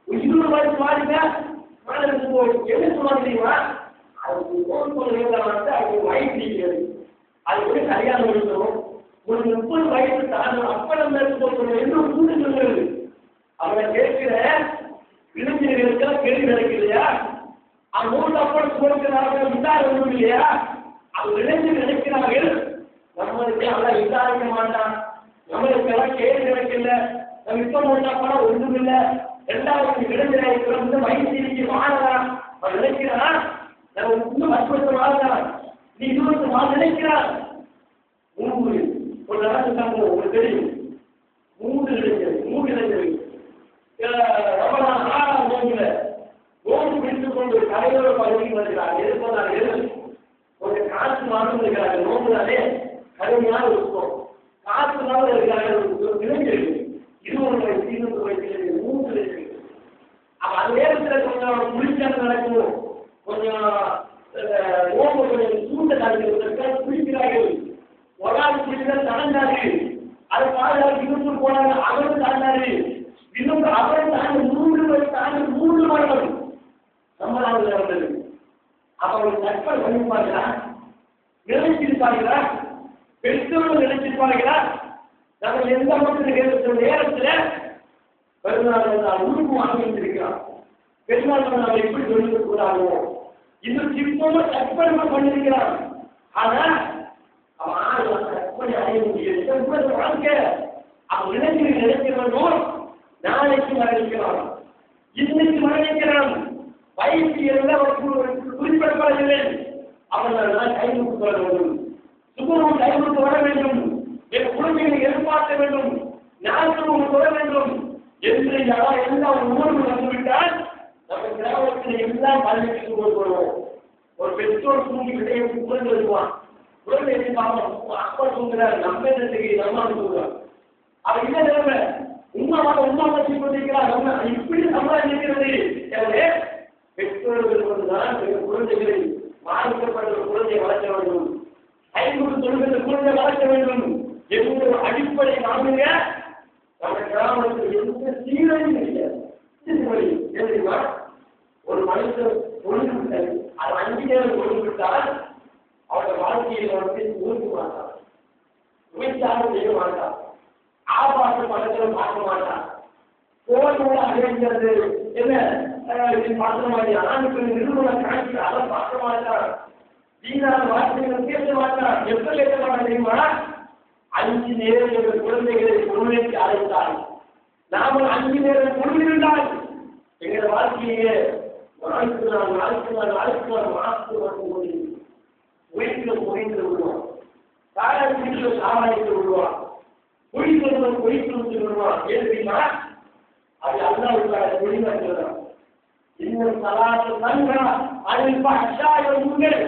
ஒரு 20 வயசு மாறிங்க என்ன சொல்லுவாங்க தெரியுமா? அதுக்கு வந்து அது வயசு இருக்கிறது, அது கூட கல்யாணம் இருக்கணும். ஒரு 30 வயசு தாண்டணும் அப்படம் என்ன கூட்டு சொல்கிறது. அவரை கேட்கிற இளைஞர்களுக்கெல்லாம் கேள்வி நடக்கலையா? அந்த 3 அப்படம் கொடுக்கிறார்கள் விசாரணை ஒன்றும் இல்லையா? அவங்க இளைஞர் நினைக்கிறார்கள் நம்மளுக்கு அவெல்லாம் விசாரிக்க மாட்டான், நம்மளுக்கு எல்லாம் கேள்வி நடக்கல, நம்ம இப்ப போட்டா படம் ஒன்றும் இல்லை. 2வது இளைஞர் வயசு மாறலாம் அவன் நினைக்கிறான். நம்ம இன்னும் 10 வருஷம் வாழ்ந்தான், நீ 20 வருஷம் நினைக்கிறான். ஒரு நடந்து உங்களுக்கு தெரியும் 3 இளைஞர்கள் ரமலான் 6ஆம் நோன்புல நோன்பு பிடித்துக் கொண்டு தலைவர பகுதிக்கு வருகிறார். எதிர்ப்பதார்கள் கொஞ்சம் காற்று மாற்றம் இருக்கிறார்கள். நோன்புனாலே கடுமையான இருக்கும், காற்று நாள் இருக்கிறார்கள். இளைஞர்கள் 20 வயசு 20 வயசு 3 இளைஞர்கள். அப்ப அந்த நேரத்தில் கொஞ்சம் குளிச்சாங்க நடக்கும், கொஞ்சம் நோன்பு கொஞ்சம் சூட்ட காலத்தில் குளிக்கிறார்கள். ஒரு ஆள் குளிச்சால் தளர்ந்தார்கள். அதை பாதுகாப்பு 20 போனாங்க, அவரும் தாண்டாரு. இன்னும் அவரை தாண்டி 3 வயசு தாண்டி 3 வருடம் சம்பளாவில் வந்தது. அப்ப அவங்க கற்பனை பண்ணிப்பாங்களா? நினைச்சிருப்பார்களா? பெற்றோர்கள் நினைச்சிருப்பார்களா? நாங்கள் எந்த மக்கள் நேரத்தில் பெருநாள் உறுப்பு வாங்கி வைத்திருக்கிறான். பெருநாள் நாங்கள் எப்படி சொல்லிக் கூடாதோ இன்னும் சிற்பமா கற்பனை பண்ணிருக்கிறான். ஆனா அவன் கற்பனை அடைய முடியாது. வாழ்க்கை அவன் நினைக்கிறவனும் நாளைக்கு மரணிக்கிறான், இன்னைக்கு மரணிக்கிறான். வயசு எல்லாம் குறிப்பிடப்படவில்லை. அவர்கள் கைமுட்டு வர வேண்டும், சுகமும் கைமுட்டு வர வேண்டும், என் குழந்தைகளை எதிர்பார்க்க வேண்டும், நாட்களும் தொட வேண்டும் என்று எல்லாம் உணர்வு வந்துவிட்டால் நம்ம கிராமத்தில் எல்லாம் பள்ளிக்கு கொள்வோம். ஒரு பெற்றோர் தூங்கி விடையை குழந்தை வருவான். குழந்தை எதிர்பார்ப்போம், அப்பா தூங்குறார், நம்ம என்ன செய்ய நம்ம அனுப்புகிறார். அவர் என்ன நிலைமை உண்மை பற்றி கொண்டிருக்கிறார். நம்ம இப்படி சமுதாயம் இருக்கிறது. எனவே பெற்றோர்கள் கொண்டுதான் குழந்தைகளை மாறுபட்ட குழந்தையை வளர்க்க வேண்டும், ஐநூறு தொழில்கள் குழந்தை வளர்க்க வேண்டும் என்ற ஒரு அடிப்படை நாமுங்க நம்ம கிராமத்தில் எந்த சீரையும் கிடையாது. தெரியுமா? ஒரு மனுஷன் பொழுது விட்டால் அது 5 நேரம் பொழுது விட்டால் அவருடைய வாழ்க்கையில் ஊருக்கு மாட்டான், விவசாயம் செய்ய மாட்டான், ஆபாச படத்தில் பார்க்க மாட்டான், போனோட அடைகிறது என்ன பார்க்க மாட்டான், ஆணுக்கு நிறுவனம் காட்சி அதை பார்க்க மாட்டான், வீணான வார்த்தைகள் பேச மாட்டான். எப்ப கேட்க மாட்டான் தெரியுமா? 5 நேரம் எங்கள் குழந்தைகளை பொருளைக்கு அழைத்தால் நாமல் 5 நேரம் பொருளிருந்தால் எங்கள் வாழ்க்கையே நாளுக்கு நாள் மாற்று வந்து உயிர்கள் குறைந்து விடுவான், சாராயத்தில் சாராயத்தை விடுவான், பொய்களும் பொய்த்து விடுவான். ஏன்னா அது அல்லாஹ்வுடைய வெளிநாட்டுதான். இன்னும் சலாத்து தங்கா அதில் உங்கள்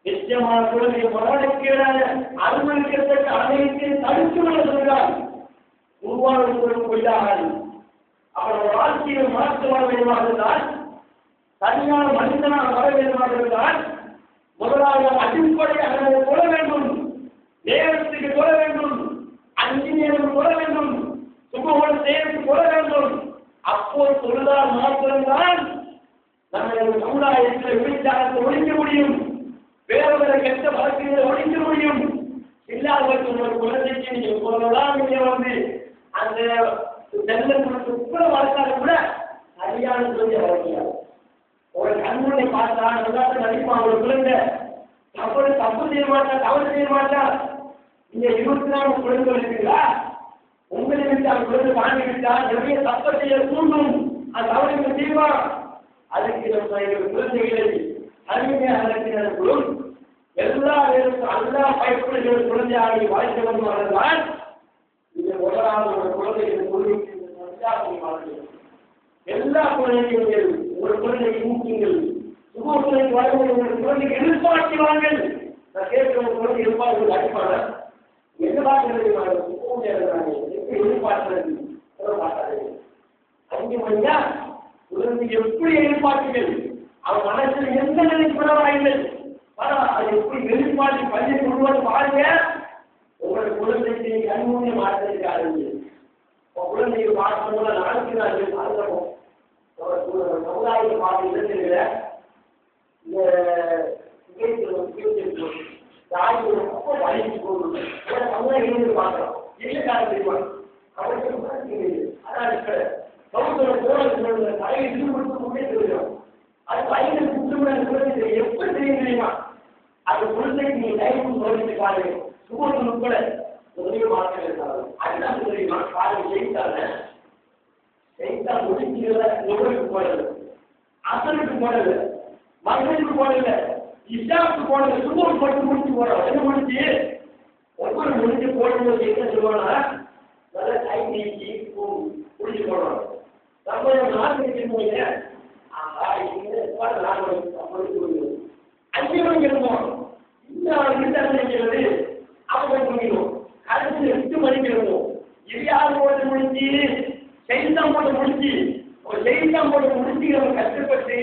நிச்சயமான குழந்தை மரணக்கிறான அனுமதிக்கத்தக்க அனைத்தையும் தடுத்து விட சொல்கிறார். உருவானது பொய்யாகாது. அவருடைய வாழ்க்கையில் மாற்ற வர வேண்டுமாக இருந்தால், தனியான மனிதனாக வர வேண்டுமாக இருந்தால், முதலாக அடிப்படையாக கொள்ள வேண்டும், நேரத்துக்கு கொள்ள வேண்டும், 5 நேரம் கொள்ள வேண்டும், சுகமான நேரத்துக்கு கொள்ள வேண்டும். அப்போது தொழுதால் மாத்திரம்தான் நம்முடைய சமுதாயத்தில் விழிச்சாரத்தை ஒழிக்க முடியும், வேறொரு கெட்ட வழக்குகளை ஒழிக்க முடியும். இல்லாதவர்கள் ஒரு குழந்தைக்கு நீங்க சொல்லலாம், நீங்க அந்த செல்ல கூட வளர்த்தாலும் கூட சரியான குழந்தை வளர்க்கிறார். ஒரு கண்முனை பார்த்தா நல்லா நடிப்பான் ஒரு குழந்தை. தப்பு செய்ய மாட்டா, தவறு செய்ய மாட்டா. நீங்க 24 குழந்தை இருக்கீங்களா? உங்களை விட்டு அந்த குழந்தை வாங்கி விட்டா நிறைய தப்பை செய்ய தூண்டும். அந்த தவறு செய்வா. அதுக்கு நம்ம எங்கள் குழந்தைகளை அருமையாக நடத்தினார்களும் எல்லா பயப்படுகிற குழந்தையாக வாழ்க்கை வருவார்கள். இந்த முதலாவது ஒரு குழந்தைகள் எல்லா குழந்தைகள் ஒரு குழந்தையை ஊக்குங்கள், சுக குழந்தைக்கு வாழ்க்கை ஒரு குழந்தைக்கு எதிர்பார்க்கிறார்கள். நான் கேட்கிற ஒரு குழந்தை எதிர்பார்க்கிறது அடிப்பான என்ன பார்க்கிறது எதிர்பார்க்கிறது 5 மணியா குழந்தை எப்படி எதிர்பார்க்கிறீர்கள்? அவன் மனசில் எந்த நிலைப்படவாயில்லை. அது எப்படி எதிர்பார்த்து பள்ளி கொள்வது பாருங்க. உங்களுடைய குழந்தைக்கு அனுமதி மாற்றத்திற்காக குழந்தையை பார்க்கும் போது நாளுக்கு நாள் பாதுகாப்போம். சமுதாயத்தை பார்த்து இடத்துல இந்த தாயோட அப்போ வலிக்கு போகணும். சமுதாயம் இருந்து பார்க்கலாம். இல்லைக்காக தெரியுவாங்க அவருக்கு. அதான் சமுதாய போன தலையை இது கொடுத்து கொண்டே தெரியும். அது வயதில் குற்றமுறை எப்படி தெரியும் தெரியுமா? அது குழந்தைக்கு நீ டைமும் கவனித்து பாருங்க. சுகத்தில் உட்பட உதவி மாற்றம் இருந்தாலும் அதுதான் தெரியுமா? காலம் செய்தால் முடிக்கிறத எவ்வளவுக்கு போடல, அசலுக்கு போடல, மகனுக்கு போடல, இஷாவுக்கு போடல, சுகம் மட்டும் முடிச்சு போடுறோம். என்ன முடிச்சு ஒவ்வொரு முடிச்சு போடும்போது என்ன சொல்லுவாங்கன்னா நல்ல கை நீக்கி முடிச்சு போடுறோம். நம்ம நாலு போய் 5 மணிக்கு இருப்போம். இந்த அவங்க முடியும். அடுத்து 8 மணிக்கு இருப்போம். இது யார் போட்டு முடிச்சு செய்தான் போட்டு முடிச்சு செய்தான் போட்டு முடிச்சு நம்ம கஷ்டப்பட்டு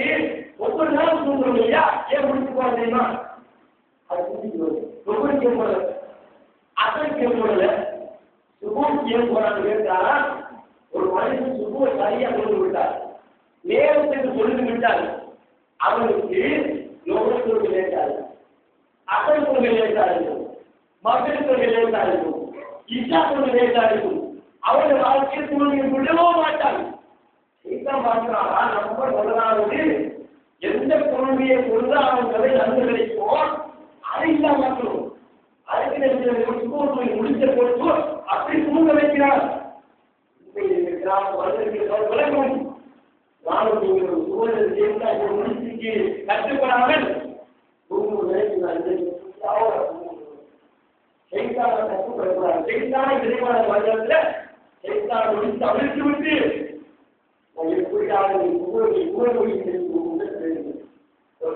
ஒவ்வொரு நாளும் தூங்குறோம் இல்லையா? ஏன் முடிச்சு போட தெரியுமா? அது முடிச்சு ஒவ்வொரு கேம் போடல, அசல் கேம் போடல, சுகம் கேம் போடாது கேட்டா ஒரு மனிதன் சுகம் சரியா கொண்டு விட்டார், நேரத்துக்கு சொல்லிட்டு விட்டார், அவனுக்கு யோகத்திற்கு லேட்டாரு. அசல் தொழுகை லேட்டா இருக்கும், மகன் தொழுகை லேட்டா இருக்கும், இஷா தொழுகை லேட்டா இருக்கும். அவருடைய வாழ்க்கையை தொழுகை விடவும் மாட்டாங்க. சைத்தான் பார்க்கிறாரா நம்ம முதலாவது எந்த தொழுகையை கொண்டு அவங்களை நன்மை கிடைக்கும் அதை இல்லாம மாற்றணும். அதுக்கு முடிச்ச பொறுப்பு அப்படி தூங்க வைக்கிறார். விளக்கம் முடிச்சுக்கு கட்டுப்படாமல் கட்டுப்படக்கூடாது. செய்தான விரைவான வருடத்துல செய்தான முடித்து அவிழ்த்து விட்டு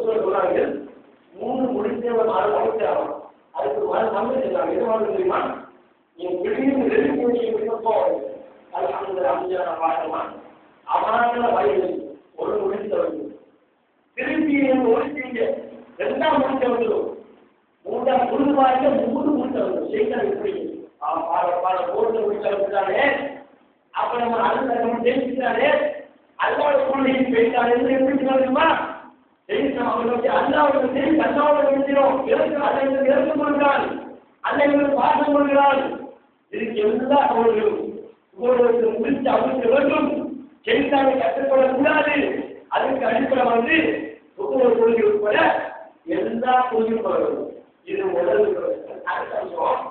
சொன்னார்கள் 3 முடித்தவன் அவிழ்த்தாகும். அதுக்கு நம்ம சொன்னாங்க எது தெரியுமா, என் திடீர்னு வெளிப்போ அது அந்த அமைச்சரான பாட்டமா அமான வயது ஒரு முடித்தவர்கள் திருப்பி ஒழித்தீங்க 2ஆம் முடித்தவர்களும் 3ஆம் குழுவாக 3 முடித்தவர்கள் செய்தால் எப்படி பல போட்டு முடித்தவர்களாலே அப்ப நம்ம அடுத்த ஜெயிச்சுட்டாலே அல்லாவோட சூழ்நிலையை பேசினார் என்று எப்படி சொல்லுமா ஜெயிச்சோம். அவர்களுக்கு அல்லாவுக்கு தெரியும், அல்லாவோட முடிக்கிறோம் இறந்து கொள்கிறான், அல்லைகளுக்கு பாசம் கொள்கிறான். இதுக்கு எல்லா அவர்களும் ஒவ்வொருவருக்கு முடித்து அமைக்க வேண்டும். செய்தாரை கற்றுக்கொள்ளக்கூடாது. அதுக்கு அடிப்படை ஒவ்வொரு கொள்கை உட்பட எல்லா கொள்கையும் வரும். இது முதல் அடுத்த விஷயம்.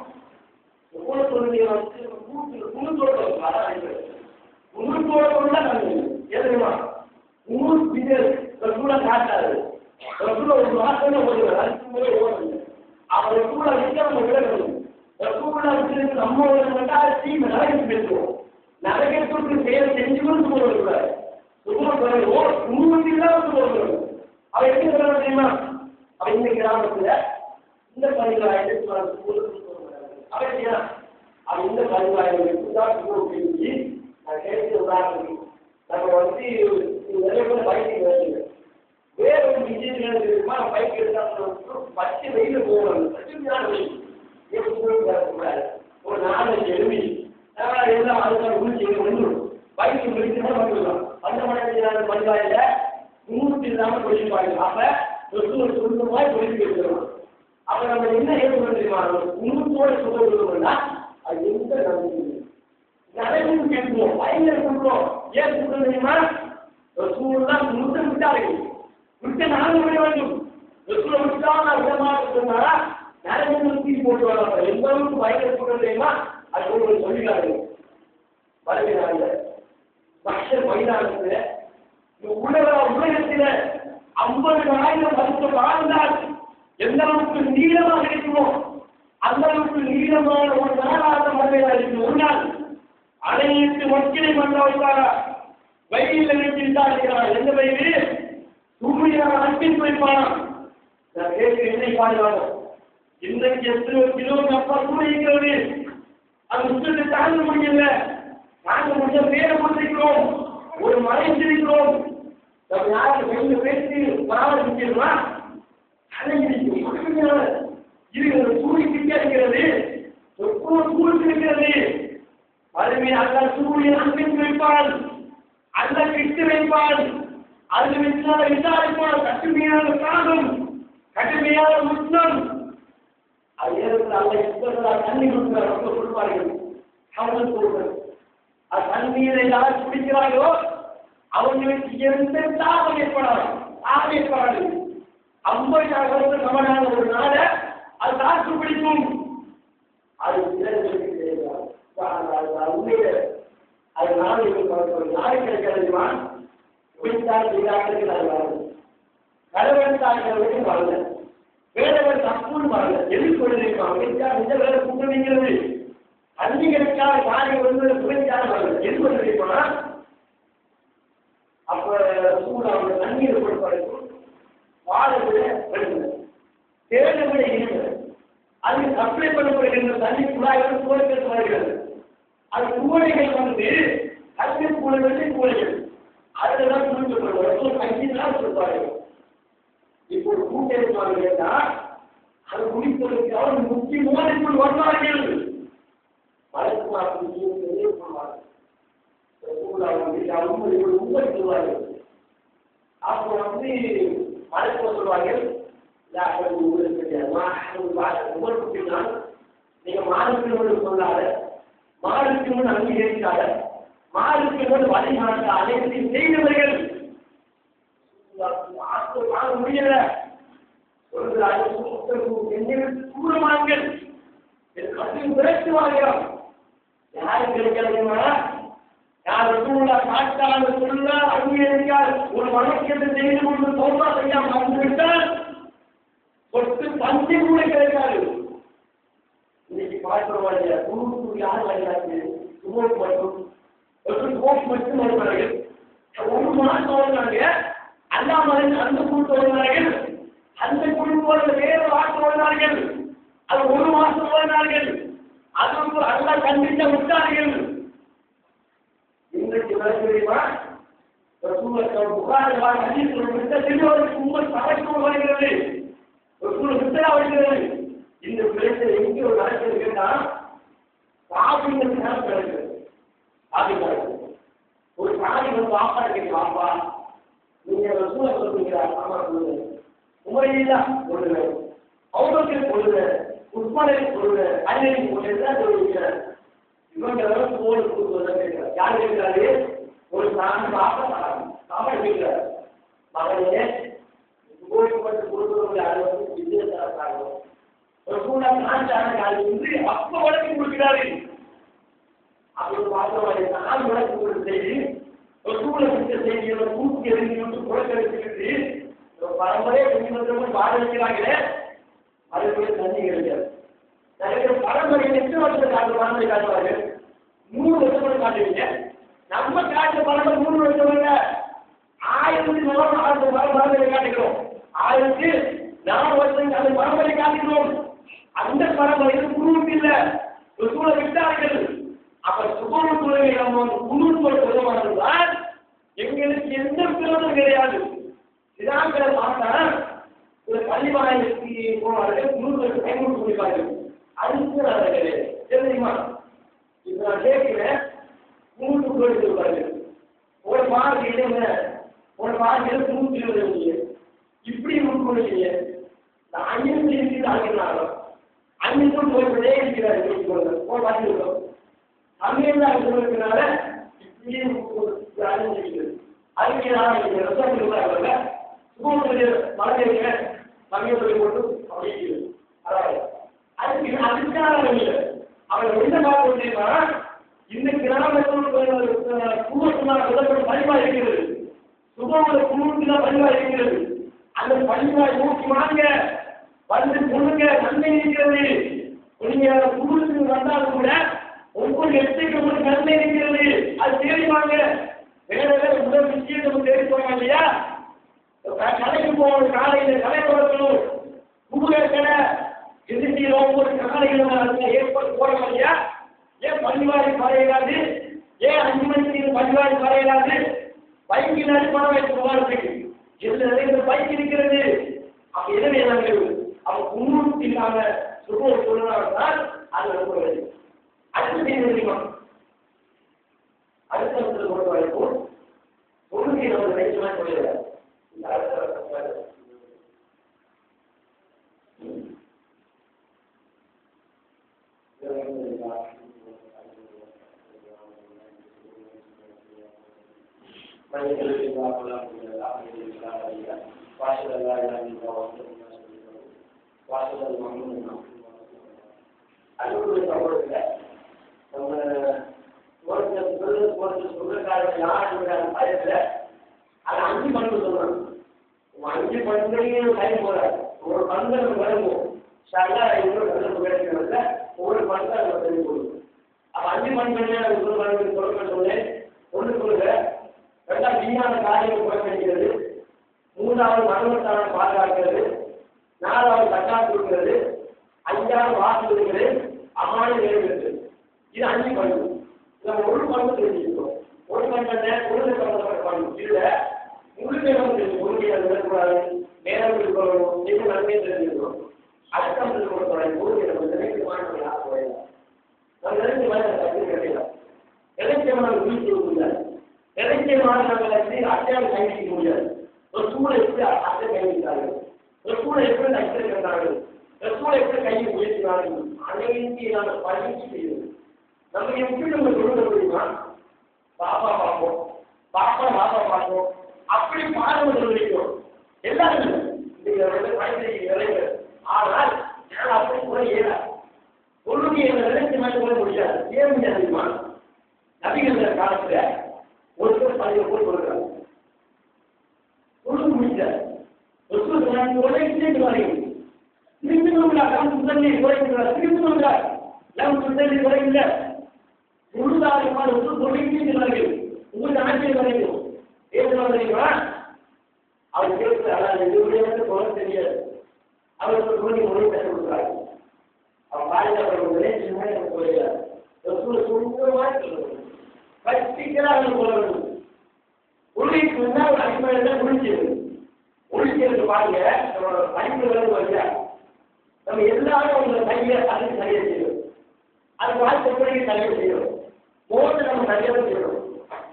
ஒவ்வொரு கொள்கையை எதுமா காட்டாது ஒரு மாசம் ஓடுவார். அதுக்கு முறை ஓடுங்க அவர் கூட நம்ம விடணும். நம்ம தீமை நரகத்து பேசுவோம். நரகத்துக்கு செயல் செஞ்சு கொண்டு போடுவார். அவர் எப்படி சொல்ல தெரியுமா, அவர் இந்த கிராமத்துல இந்த 15,000 அவசியா அவர் இந்த 15,000 நான் கேட்டு உதாரணம் நம்ம நிறைய பேர் பைக்கு வேற ஒரு விஷயம் தெரியுமா, பைக் எடுத்தா பச்சை வெயில போகணும். ஒரு 4 எழுதி எல்லாம் அதுக்கான உறுதி வந்துடும். பைக்கு முடிச்சுனா வந்துடலாம். அந்த மனித பரிவாயில 300 இல்லாம தொழிற்பாங்க. அப்ப சுருக்கமாய் தொழில் பேசுறோம். அப்ப நம்ம என்ன ஏற்படுத்த தெரியுமா, 300 சொல்லுவோம்னா அது எந்த நடைமுறை கேட்போம், பயங்கர சொல்றோம். ஏன் சொல்றது தெரியுமா, ரசூலுல்லாஹ் முழுக்க விட்டார்கள். விட்டு நாங்கள் விட வேண்டும். ரசூலை விட்டால் நான் விடமாக சொன்னாரா நடைமுறை தீ போட்டு வராங்க. எந்த அளவுக்கு பயங்கர சொல்றது தெரியுமா, அது ஒரு சொல்லிக்காரு வருகிறாங்க. மக்சர் மைதானத்துல உலகத்தில 50,000 வருஷம் வாழ்ந்தால் எந்த அளவுக்கு நீளமாக இருக்குமோ அந்த அளவுக்கு நீளமான ஒரு நாளாக மறுமையாக இருக்கும். ஒரு நாள் அனைத்து மக்களை மன்ற வைப்பாரா, வயலில் இருக்கிறார். எந்த வயது சூரியனாக அன்பின் வைப்பானா. நான் கேட்க என்னை பாதுகாக்கும். இன்றைக்கு எத்தனை கிலோமீட்டர் அப்பா சூழ்நிலைக்கிறது. அது உச்சத்தை தாங்க முடியல. நாங்கள் கொஞ்சம் பேரை கொண்டிருக்கிறோம், ஒரு மலை இருக்கிறோம். நம்ம யாரும் வெளியில் பேசி பராமரிக்கிறோமா இருக்கிறது, சூரியன் இருக்கிறது, சூரியன் இருக்கிறது. அதுவே அல்ல சூரியன் அன்பின் வைப்பான், அல்ல கிட்டு வைப்பான். அது விசாரிப்பான். கடுமையான காலம், கடுமையான முத்தம். அது அல்ல தண்ணி கொடுப்பார்கள். அது தண்ணீரை யார் குடிக்கிறார்களோ அவங்களுக்கு எந்த தாகம் ஏற்படாது. 50,000 சமனான ஒரு நாளை அது தாக்கு பிடிக்கும். அது உண்மையில அது நாளை கிடைக்கிறதுமா கடவுள் தாய்களுக்கும் வரல, வேறவர் தப்புன்னு வரல. எதிர் சொல்லிருக்காங்க வேலை கூட்டணிங்கிறது அன்னிகளுக்காக காரியம் வந்து புகைக்காக வரல. எது சொல்லிருக்கோம்னா அப்ப சூடாக தண்ணீர் கொடுப்பதற்கும் வாழை விட வெளுங்க, தேவை விட இருக்கிறது. அது சப்ளை பண்ணப்படுகின்ற தண்ணி குழாய்கள் கோரிக்கை வருகிறது. அது கூடைகள் வந்து தண்ணீர் கூடைகள் கூடைகள் அதுதான் குளிக்கப்படுவார்கள். 5 நாள் சொல்வார்கள். இப்போ கூட்டெடுப்பார்கள் என்றால் அது குடிப்பதற்கு அவர் முக்கியமான வருவார்கள். வழக்கு மாற்றம் உங்கள் சொல்வார்கள். அப்போ வந்து மருத்துவ சொல்வார்கள் நீங்க மாறுக்கு சொல்லாத, மாறுக்கு முன் அங்கீகரிக்காத, மாறுக்கு முன் வழிகாட்ட அனைத்தையும் செய்தவர்கள் வாங்க முடியல தூரமாங்கள் விரட்டுவார்கள். யாரும் கிடைக்கிறதுமா யார் காட்டாக சொல்ல அங்கீகரிக்கால் ஒரு வழக்கத்தை செய்து கொண்டு தோன்றா செய்யாம வந்துவிட்டால் சொத்து பஞ்சு கூட கிடைக்காது. இன்னைக்கு பார்க்கிறவாங்க குழு யார் வாங்கினாச்சு சுமோக் மட்டும் வருவார்கள். ஒரு மாதம் வருவாங்க, அண்ணாமலை அந்த குழு வருவார்கள், அந்த குழு வேறு ஆட்சி வருவார்கள், அது ஒரு மாசம் வருவார்கள், அதற்கு அல்ல கண்டித்த விட்டார்கள். இன்றைக்கு வருகிறீமா புகார் உங்கள் சமைப்பு வருகிறது, வித்தரா வருகிறது. இந்த பிரச்சனை எங்கே ஒரு நடக்கிறதுன்னா சாப்பிடுறது நடக்கிறது. ஒரு சாமி வந்து சாப்பாடு கேட்க வாப்பா, நீங்க சூழ சொல்றீங்களா? ஆமா சொல்லுங்க. உமையில சொல்லுங்க, அவங்களுக்கு சொல்லுங்க, உட்படை சொல்லுங்க, அன்னைக்கு சொல்லுங்க சொல்லுங்க. இவங்க போல் கொடுக்குறத யார் கேட்கிறாரு? ஒரு சாமி சாப்பாடு கேட்கிறார். மகனே கோயில்பட்டு கொடுக்குறவங்க யாரும் வித்தியாசம் ஒரு சூழல் நாட்டு அப்ப வழக்கு கொடுக்கிறாரு. அப்படி பார்த்தவங்க நான் வழக்கு கொடுத்த செய்தி ஒரு சூழல் கொடுத்த செய்தியை தூக்கி எறிந்து புறக்கணிச்சுக்கிட்டு பரம்பரையே கொஞ்சம் பாதிக்கிறாங்களே, அதுக்குள்ள தண்ணி கிடைக்காது. நிறைய பரம்பரை 8 வருஷம் காட்டு பரம்பரை காட்டுவாங்க, 3 வருஷம் காட்டுவீங்க. நம்ம காட்டு பரம்பரை 3 வருஷம் இல்ல, 1400 பரம்பரை காட்டுகிறோம். 1400 வருஷம் அந்த பரம்பரை காட்டுகிறோம். அந்த பரம்பரையில் குழுவுக்கு இல்ல சூழ விட்டார்கள். அப்ப சுகமுறை நம்ம குழுக்கள் சொல்லுவார்கள், எங்களுக்கு எந்த விரோதம் கிடையாது. இதாங்கிற பார்த்தா ஒரு பள்ளிவாயலுக்கு போனார்கள், குழுக்களுக்கு பயன்படுத்தி கொடுப்பார்கள். அதுக்கு கிடையாது தெரியுமா? இப்ப நான் கேட்கிறேன், குழுக்கள் எடுத்துருப்பார்கள். ஒரு மார்க் இல்லைங்க, ஒரு மார்க் 120 இப்படி உட்கொள்ளைய அஞ்சு ஆகினாலும் அன்னைக்கும் போய் இருக்கிறார் தமிழ்நாடு இருக்கிறதுனால இப்படியே அழிஞ்சிருக்கிறது. அதுக்கு நான் சுகமுடைய மலையில தமிழ் போட்டு அப்படிங்கிறது. அதாவது அதுக்கு அதுக்கான இல்லை. அவர் என்ன பார்க்க இந்த கிராமத்தில் குழுவத்தினால் பதிவாக இருக்கிறது, சுகமுடைய குழுவத்தினால் பதிவாக இருக்கிறது. அந்த பதிவாய் நோக்கி வாங்க, வந்து சொல்லுங்க, நன்மை இருக்கிறது. நீங்க குழுவுக்கு வந்தாலும் கூட ஒவ்வொரு எட்டுக்கு ஒரு நன்மை இருக்கிறது, அது தேடிவாங்க. வேற வேற முதல் விஷயத்தை நம்ம தேடி போவாங்க இல்லையா? கடைக்கு போவோம், காலையில் கடை வளர்க்கணும், கூடுதல் கடை எதிர்த்து ஒவ்வொரு காலையில் ஏற்பாடு போறோம் இல்லையா? ஏன் பள்ளிவாரி பறையிடாது? ஏன் 5 மணிக்கு பள்ளிவாரி பறையிடாது? பைக்கில் பணம் வைத்து போவாருக்கு நிறைய பைக் இருக்கிறது. அப்ப எதனை நாங்கள் அவன் குன்னூற்றி இல்லாம சுக சொன்னால்தான் அது ரொம்ப அடுத்து தெரியுமா? அடுத்த கொண்டு வரைக்கும் பொருளுக்கு நம்ம நினைச்சலாம் சொல்லுறாரு. இந்த அடுத்த ஒரு பந்தல் வருவோம் ஒரு பந்தல் தெரிவிக்கணும். அப்ப 5 மணி சொன்னேன். ஒன்று சொல்லுங்க, 2ஆம் விஞ்ஞான காரியம் புறக்கணிக்கிறது, 3வது மரணத்தான பாதுகாக்கிறது, 4வது தக்காத்து கொடுக்கிறது, 5வது வாக்கு இருக்கிறது, அம்மாவை நிறைவேற்று. இது 5 பண்பு. நம்ம ஒரு பண்பு தெரிஞ்சுக்கிறோம். ஒரு பண்பை பொருளை சம்பந்தப்பட்ட பண்பு இல்ல முழுமை தெரிஞ்சு பொருளை நிறுத்தக்கூடாது, நேரம் இருக்கணும், எது நன்மை தெரிஞ்சுக்கிறோம். அடுத்த பொறுத்தவரை பொருளை நம்ம நினைத்து மாற்றம் யாரும் குறையலாம். நம்ம நினைத்து மாற்றம் தப்பு கிடையாது. இலக்கியமான உயிர் செய்ய முடியாது, இலக்கியமான நாங்கள் அத்தியாயம் கைவிக்க முடியாது. ஒரு சூழலை எப்படி அத்தை கைவிட்டார்கள், ஒரு சூழலை எப்படி கையை உயர்த்தினார்கள். அனைத்து நாங்கள் பயிற்சி செய்வோம். நம்ம எப்படி நம்ம சொல்ல முடியுமா? பாப்பா பார்ப்போம், பாப்பா பாப்பா பார்ப்போம், அப்படி பாடம் சொல்லிக்கிறோம். எல்லாரும் நிறைய. ஆனால் நான் அப்படி கூட ஏறா சொல்லுங்க எங்களை நினைச்சு மாதிரி கூட முடியாது. ஏன் முடியாதுமா? நபிகள் காலத்துல ஒருத்தர் பழைய போய் கொடுக்குறாங்க, சொல்ல முடியாது. அவர் கேட்கிறார் தெரியாது. அவருக்கு மொழி மொழி கற்றுக் கொடுக்குறாரு. அவர் பாதிக்கப்பட்டவர்களே சின்ன போகிறார். உள்கைக்கு முன்னால் ஒரு அடிப்படையில் முடிச்சிருக்கு. ஒழிக்கிறது பாருங்க, நம்மளோட படிப்பு வருது. நம்ம எல்லாரும் உங்களை கையை அதுக்கு சரியா செய்யணும். அது வாழ்க்கை சரியா செய்யணும். போட்டு நம்ம சரியாக செய்யணும்.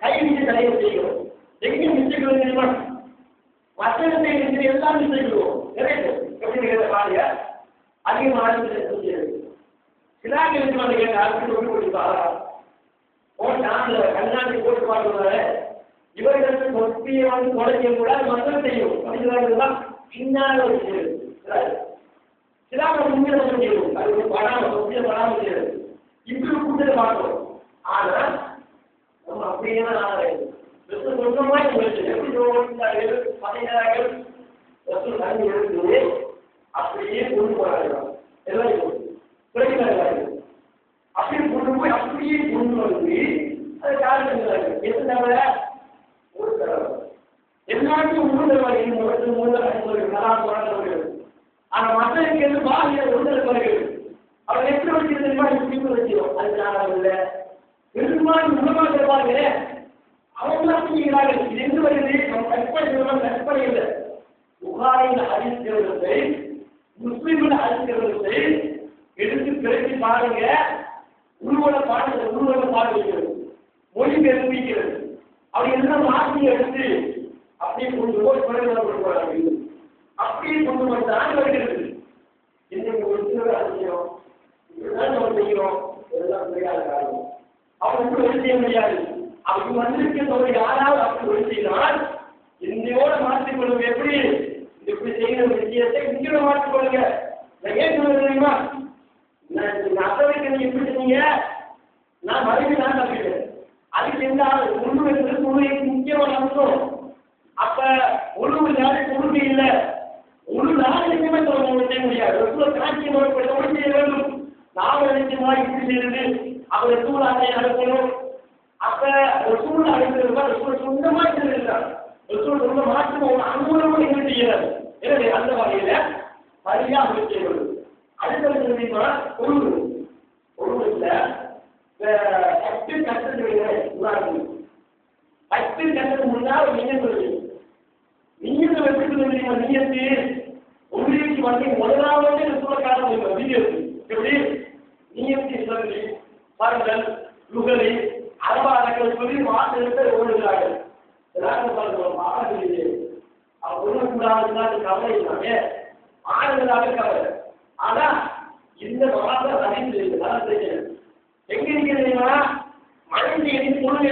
கை விட்டு சரியாக செய்யணும். எங்கே மிஸ்டேக் தெரியுமா? வசனத்தை இருந்து எல்லாம் மிஸ்டேக்குவோம். எப்படி பாருங்க, அதிகமாக சிலாங்க அரசு கொடுப்பாரா போட்டு கண்ணாடி போட்டு பார்க்கிறாரு. இவர்களுக்கு தொப்பியை வந்து குறைக்க கூட மக்கள் செய்யும். அப்படிங்கிறதுதான் பின்னால ஒரு சிலாங்க முன்னிலை செய்யும். அது ஒரு படாமல் தொப்பியை படாமல் செய்யறது. இப்படி கூட்டத்தை பார்க்கிறோம். ஆனா நம்ம அப்படியே சொந்தமா எப்படி பதினாறு தண்ணி எடுத்து அப்படியே கொண்டு போறாங்க. எல்லாம் அப்படி கொண்டு போய் அப்படியே கொண்டு வந்து அதை காரணம் எது தவிர ஒரு தடவை எல்லாருக்கும் ஆனா மக்களுக்கு எது பாதிய ஒருத்தர் அவர் எப்படி வச்சு தெரியுமா? இப்படி வச்சிடும். அது காரணம் இல்லை. பெரும்பாலும் உணவாக இருப்பாங்க. அவங்க செய்கிறார்கள். இது எந்த வருது? நம்ம கற்பனை இல்லை. புகாரில் அறிவிக்கிறவர்களை முஸ்லிம்கள் அறிவிக்கிறவர்களை எடுத்து பிறகு பாருங்க. உருவலை பாடுகிறது, மொழி பெருமிக்கிறது. அவர் எல்லாம் மாற்றி எடுத்து அப்படியே கொண்டு போய் பிறகு அப்படியே கொண்டு வந்து வருகிறது. இன்னைக்கு ஒரு சிலர் அதிகம் இப்படிதான் நம்ம செய்கிறோம். எல்லாம் தெரியாத காரணம். அவங்க கூட வெளி செய்ய முடியாது. அவங்க வந்திருக்க யாராவது அப்படி வெளி செய்தால் இந்தியோட மாற்றிக்கொள்ளுங்க. எப்படி இப்படி செய்கிற விஷயத்தை இங்கேயோட மாற்றிக்கொள்ளுங்க. ஏன் சொல்ல தெரியுமா? அசைக்கு நீங்க எப்படி சொன்னீங்க? நான் மறுபடியும் தான் தப்பிட்டேன். அதுக்கு எந்த ஒன்று என்பது தொழுகைக்கு முக்கியமான அம்சம். அப்ப ஒழுங்கு நாளைக்கு ஒழுங்கு இல்லை. ஒரு நாள் நிச்சயமா செய்ய முடியாது. காட்சி ஒழுங்கு செய்ய வேண்டும். நாம நிச்சயமா இப்படி செய்யறது அவர் சூழலை அனுப்பணும். அப்ப சூழல் அனுப்பினா சொந்தமா செய்திருக்காங்க. சொந்த மாற்றம் அனுகூலமாக என்ன செய்யறாரு. எனவே அந்த வகையில சரியா அமைச்ச வேண்டும். அடுத்தது தெரியுமா? ஒழுங்குல 10 கட்டத்துக்கு முன்னால் நீங்க சொல்லுவீங்க. நீங்க எப்படி சொல்லுவீங்க? நீயத்து ஒன்றிற்கு வந்து முதலாவது சூழக்காரம் எப்படி நீயத்தி சொல்லி பாருங்கள். லுகலி அரபாரங்கள் சொல்லி வார்த்தை ஓடுகிறார்கள். கவலை இல்லாமே ஆளுநராக கவலை. ஆனா இந்த மாதம் அறிந்து எங்க இருக்கிறீங்களா? மனிதனை பொருளை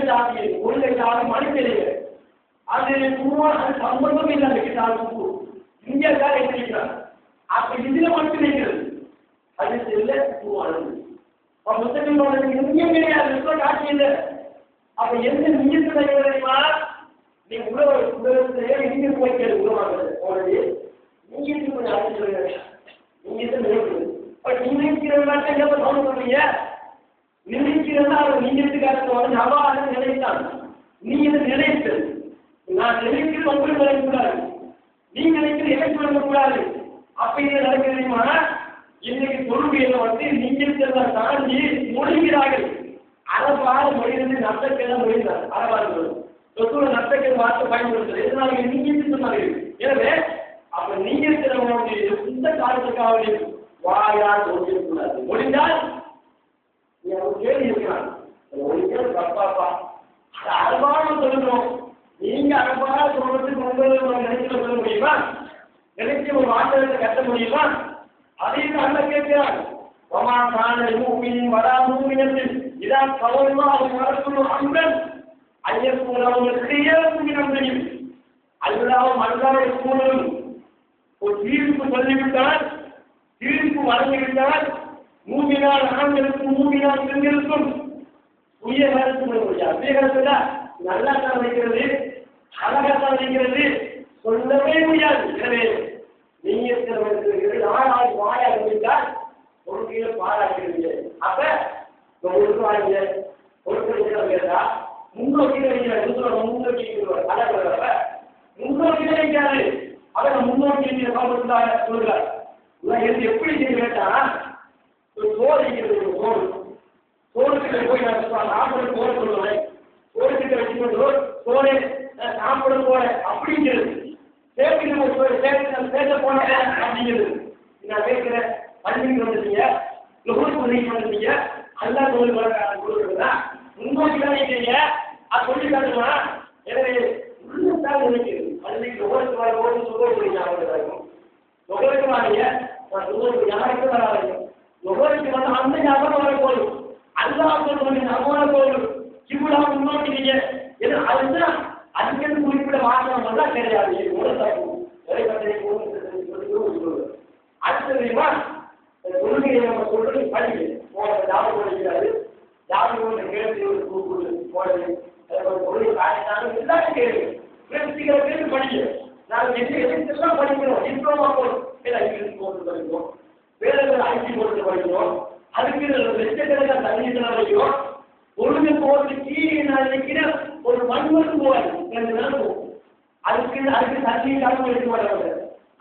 சாதி மனிதர்கள் அது சும்மா அது சம்பந்தம் இல்லை. இந்தியாக்கார இருக்கிறார். அப்ப இதுல மட்டும் இருக்கிறது. அது இல்லை முஸ்லிம் கிடையாது. காட்சி இல்லை. அப்ப எந்த நீங்க தெரியுமா? நீ உலகத்திலே இங்க போய்க்கிறது உலகம் நீங்க கொஞ்சம் ஆட்சி சொல்லுங்க. நீங்க நினைக்கிறவங்க என்ன பண்ணுவீங்க? நினைக்கிறதா அவர் நீங்கிறதுக்காக நவாக நினைத்தான். நீ இதை நினைத்து நான் நினைக்கிறது உங்களுக்கு நினைக்கக்கூடாது. நீ நினைக்கிறது எனக்கு நினைக்கக்கூடாது. அப்ப இது நடக்கிறதுமா? இன்னைக்கு தொழுகையில வந்து நீங்கிறத தாண்டி மொழிகிறார்கள். அரபாறு மொழியிலிருந்து நஷ்டக்கெல்லாம் மொழிந்தார். அரபாறு நஷ்டக்கல் வார்த்தை பயன்படுத்துறது எதனால நீங்க சொன்னார்கள். எனவே அப்ப நீங்க இருக்கிறவங்களுடைய இந்த காலத்துக்காக வாயா தோன்றிருக்கூடாது. முடிந்தால் நீ அவர் கேள்வி இருக்கிறான். ஒழிக்கிறது தப்பாப்பா. அது அரபாக சொல்லணும். நீங்க அரபாக சொல்றதுக்கு உங்களுக்கு நினைச்சு சொல்ல முடியுமா? நினைச்சு ஒரு வார்த்தை கட்ட முடியுமா? அதையும் அல்ல கேட்கிறார். வமா கான மூமின் வலா மூமினத்தின் இதா கவல்லாஹு வரசுலு அம்ரன் ஐயக்குலவு கியரும் மினம்ரின். அல்லாஹ்வும் அல்லாஹ்வுடைய தூதரும் ஒரு தீர்ப்பு சொல்லிவிட்டால், தீர்ப்பு வழங்கிவிட்டால், மூமினான் ஆண்களுக்கும் மூமினான் பெண்களுக்கும் உரிய கருத்து முடியாது. அதே கருத்துல நல்லா தான் வைக்கிறது, அழகாத்தான் வைக்கிறது, சொல்லவே முடியாது. எனவே நீங்க ஆளாய் வாயா இருந்தால் ஒரு கீழே பாராட்டுவீங்க. அப்ப ஒழுங்கு வாங்க ஒழுங்கு கேட்டா முன்னோக்கி முன்னோக்கி அழகிறப்ப முன்னோக்கி வைக்காது. அதை முன்னோக்கி சொல்லுறாரு. எப்படி கேட்டா சோறு சோறு சோறுக்கிட்ட போய் நான் சாப்பிட சோறு சொல்லுவேன். சோறுக்கிட்ட வச்சுக்கொண்டு சோறு சாப்பிட போற அப்படிங்கிறது பேச போன அப்படிங்கிறது. நான் கேட்கிறேன், பள்ளிக்கு வந்துட்டீங்க, நுகர்வு வந்துட்டீங்க, அல்லா கொடுக்குறதா முன்னோக்கி தான் நினைக்கிறீங்க. அது சொல்லி காட்டுமா? எனவே உள்ளத்தான் நினைக்கிறது. பள்ளிக்கு நுகர்வு வர போது சுகருக்கு ஞாபகம் நுகருக்கு வாங்க, சுகருக்கு யாருக்கும் வராது. நுகருக்கு வந்து அந்த ஞாபகம் வர போதும், அல்லாஹ் ஞாபகம் போதும். இவ்வளவு முன்னோக்கிங்க அதுதான் அதுக்கு குறிப்பிட மாற்றம் தான் கிடையாது. அடுத்த தெரியுமா கொள்கையை நம்ம சொல்றது படிக்க போன ஜாபகம் படிக்கிறாரு. ஜாபகம் கேள்வி கொள்கை காட்டினாலும் எல்லாரும் கேள்வி கேள்வி படிக்க நாங்கள் எல்லாம் படிக்கிறோம். டிப்ளமா கோர்ஸ் படிக்கிறோம், வேற ஐடி கோர்ஸ் படிக்கிறோம், அதுக்கு லட்சக்கணக்கான தண்ணீர் படிக்கிறோம். ஒழுங்கு போறதுக்கு நான் நினைக்கிறேன் ஒரு மண்மட்டு போவாரு 2 நாள் போகும். அதுக்கு தண்ணீர் எடுக்க மாட்டாங்க.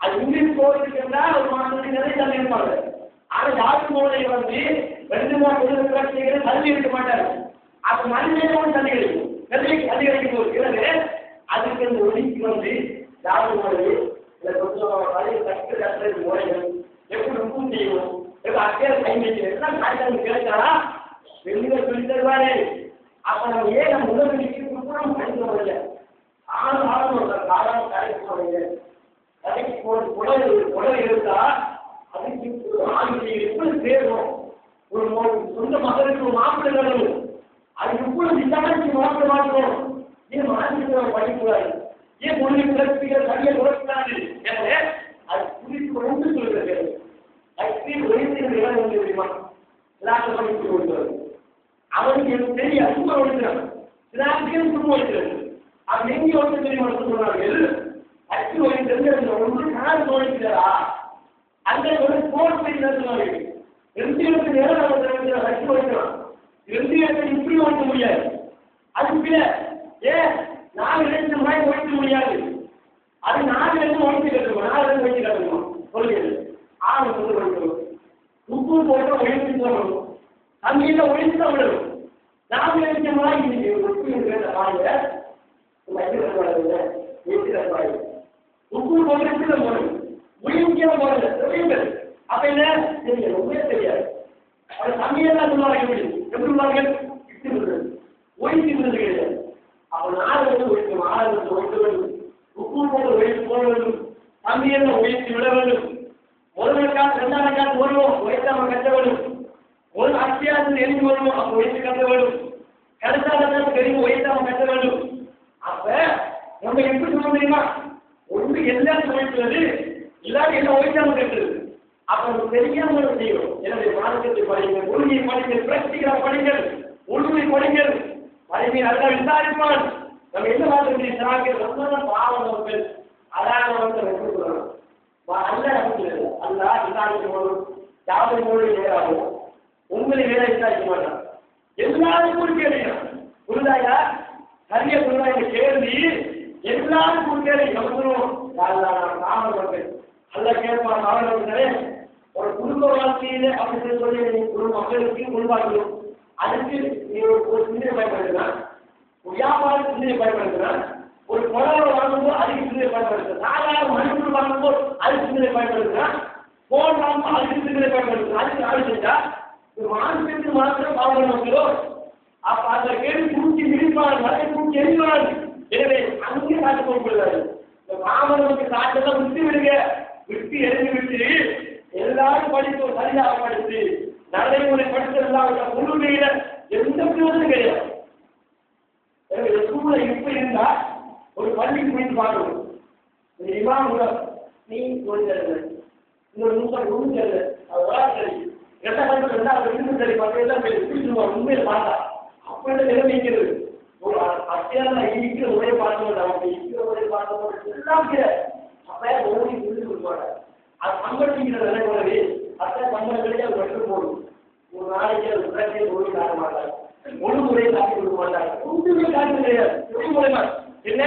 அது இங்கிலீஷ் போறதுக்கு ஒரு மாசத்துக்கு நிறைய தண்ணி இருப்பாங்க. ஆனா யாருக்கு போதை வந்து 2 நாள் தண்ணி எடுக்க மாட்டாரு. அப்ப மண்ணிலேயே தண்ணி கிடைக்கும், தண்ணி கிடைக்கும் போது அதுக்கு அந்த ஒதுக்கி வந்து யாரு போது கொஞ்சம் கட்டு முறைகள் எப்படி உப்பு செய்யணும், எப்படி அக்கறை கை வைக்கணும் காய்ச்சல் கிடைச்சாரா வெளியில சொல்லி தருவாரு. அப்ப நம்ம ஏன் நம்ம முதலீட்டு படிக்கிறோம் இல்லை. காலம் கடைக்கு போறீங்க, கடைக்கு போறது புடவை எடுத்தா அதுக்கு ஆண்கள் எப்படி தேடும்? ஒரு சொந்த மகளுக்கு ஒரு மாப்பிள்ளை வேணும், அது எப்படி விசாரிச்சு மாற்ற மாற்றணும். ஏன் மாற்றி படிக்கூடாது, ஏன் மொழி குறைப்பிகள் சரியை குறைக்கூடாது? எனவே அது குறித்து ஒன்று சொல்கிறது. ஐஸ்கிரீம் ஒழித்து இடம் வந்து தெரியுமா? எல்லாத்தையும் படித்து கொடுக்கிறது. அவனுக்கு எனக்கு தெரியாது, சும்மா ஒழிக்கிறான். எல்லாத்தையும் சும்மா ஒழிக்கிறது. அவன் எங்கே ஒழித்து தெரியுமா சொல்றார்கள்? ஐஸ்கிரீம் ஒழிக்கிறது ஒன்று காலம் ஒழிக்கிறாரா? அந்த ஒரு போர் செய்கிறார்கள். 2 இடத்துல நேரம் அவர் ஐஸ்கிரீம் ஒழிக்கிறான். 2 இடத்துல இப்படி ஒழிக்க முடியாது. அதுக்கு ஏன் 4 இடத்துல மாதிரி ஒழிக்க முடியாது. அது 4 இடத்துல ஒழிச்சு கட்டுவோம், 4 இடத்துல ஒழிச்சு கட்டுவோம் சொல்லுங்கள். 6 சொல்லி ஒழிக்கணும், உப்பு போட்டு ஒழிச்சு போடணும், அங்கே ஒழிச்சு தான் விடணும். 4 இடத்துல மாதிரி உப்பு போட்டு போடணும், ஒழிக்க போடல. அப்ப என்ன தெரியாது, உண்மையே தெரியாது. அது சமையல் சொல்லுவாங்க. எப்படி சொல்லுவாங்க? ஒழிக்கிறது கிடையாது. அப்ப 4 இடத்துல ஒழிக்கணும், 6 இடத்துல ஒழிக்க வேண்டும், உப்பு போட்டு ஒழித்து போட வேண்டும், சமையல் ஒழித்து விட வேண்டும். முதல் காலம் 2ஆம் காலம் வருவோம், ஒழித்தாம கட்ட வேண்டும். ஒரு அத்தியாசத்தில் எழுதி வருவோம், அப்ப ஒழித்து கட்ட வேண்டும். கடைசால தெரியும் ஒழித்தாம கட்ட வேண்டும். அப்ப நம்ம எப்படி சொல்ல முடியுமா? ஒன்று எல்லாரும் ஒழிக்கிறது, எல்லாரும் என்ன ஒழித்தாம கட்டுறது. அப்ப தெரியாம செய்யணும். எனவே மார்க்கத்தை படிங்கள், ஒழுங்கை படிங்கள், பிரச்சனைகளை படிங்கள், ஒழுங்கை படிங்கள். வலிமை நல்லா விசாரிப்பான். நம்ம என்ன மாதிரி பாவம் மக்கள் அதான் சொல்லணும். அல்ல நமக்கு அல்ல விசாரிக்கும் யாரும் மொழி நேராகும், உங்களை வேலை விசாரிக்க மாட்டான். எல்லாருக்கும் கேள்வி புரிதாயா? நிறைய புரிதா இந்த கேள்வி எல்லாருக்கும் கேள்வி. நமக்குறோம் காவல் மக்கள் அல்ல கேட்பான். காவல் மக்களே ஒரு குடும்ப வாழ்க்கையில அப்படின்னு சொல்லி குடும்ப மக்களுக்கு குடும்பாக்கணும். அதுக்கு நீ ஒரு சிந்தனை பயன்படுத்தினான், வியாபாரம் சிந்தனை பயன்படுத்தினான், ஒரு புடவை வாங்கும்போது அதுக்கு சிந்தனை பயன்படுத்தினான், சாதாரண மனுஷன் வாங்கும்போது அதுக்கு சிந்தனை பயன்படுத்தினான், போன் வாங்கும்போது அதுக்கு சிந்தனை பயன்படுத்தினான். அதுக்கு ஆள் செஞ்சா மாநிலத்துக்கு மாத்திரம் பாவம் வைக்கிறோம். அப்ப அந்த கேள்வி தூக்கி விழிப்பான், அதை தூக்கி எறிவான். எனவே அங்கே காட்டு போகிறாரு. இந்த பாவனுக்கு காட்டெல்லாம் விட்டு விடுங்க, விட்டு எறிந்து விட்டு எல்லாரும் படித்து சரியாக படித்து நடைமுறை படித்ததெல்லாம் முழுமையில எந்த பிரயோஜனம் கிடையாது. சூழலை இப்ப இருந்தா ஒரு பள்ளிக்கு போயிட்டு பார்க்கணும். இமாம் நீ சொல்லுங்க இன்னொரு நிமிஷம் சொல்லு அதெல்லாம் சரி எட்ட பண்றது ரெண்டாவது இருந்து சரி பக்கம் பிடிச்சிருவாங்க உண்மையில பார்த்தா அப்படி நிலைமைக்கிறது ஒரு அத்தியாரம் இருக்கிற ஒரே பார்த்தோம் அவங்க இருக்கிற ஒரே பார்த்தோம் எல்லாம் அப்ப ஓடி சொல்லி கொடுப்பாங்க. அது சம்பளத்திங்கிற நிலை போலவே அத்தை சம்பளங்களே அது மட்டும் போடும். ஒரு நாளைக்கு அது உடனே ஓடி காட்ட மாட்டாங்க, முழு முறையை காட்டி கொடுக்க மாட்டாங்க, ஒன்றுமே காட்டு கிடையாது. மூலமா என்ன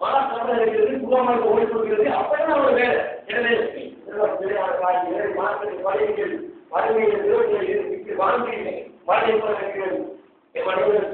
மன சம்பளம் இருக்கிறது சுகமாக ஓடி கொடுக்கிறது அப்படின்னா ஒரு வேலை. எனவே மாற்றத்தை பழகிகள் வறுமையை வாங்குகிறேன் மழை இருக்கிறது மனிதர்கள்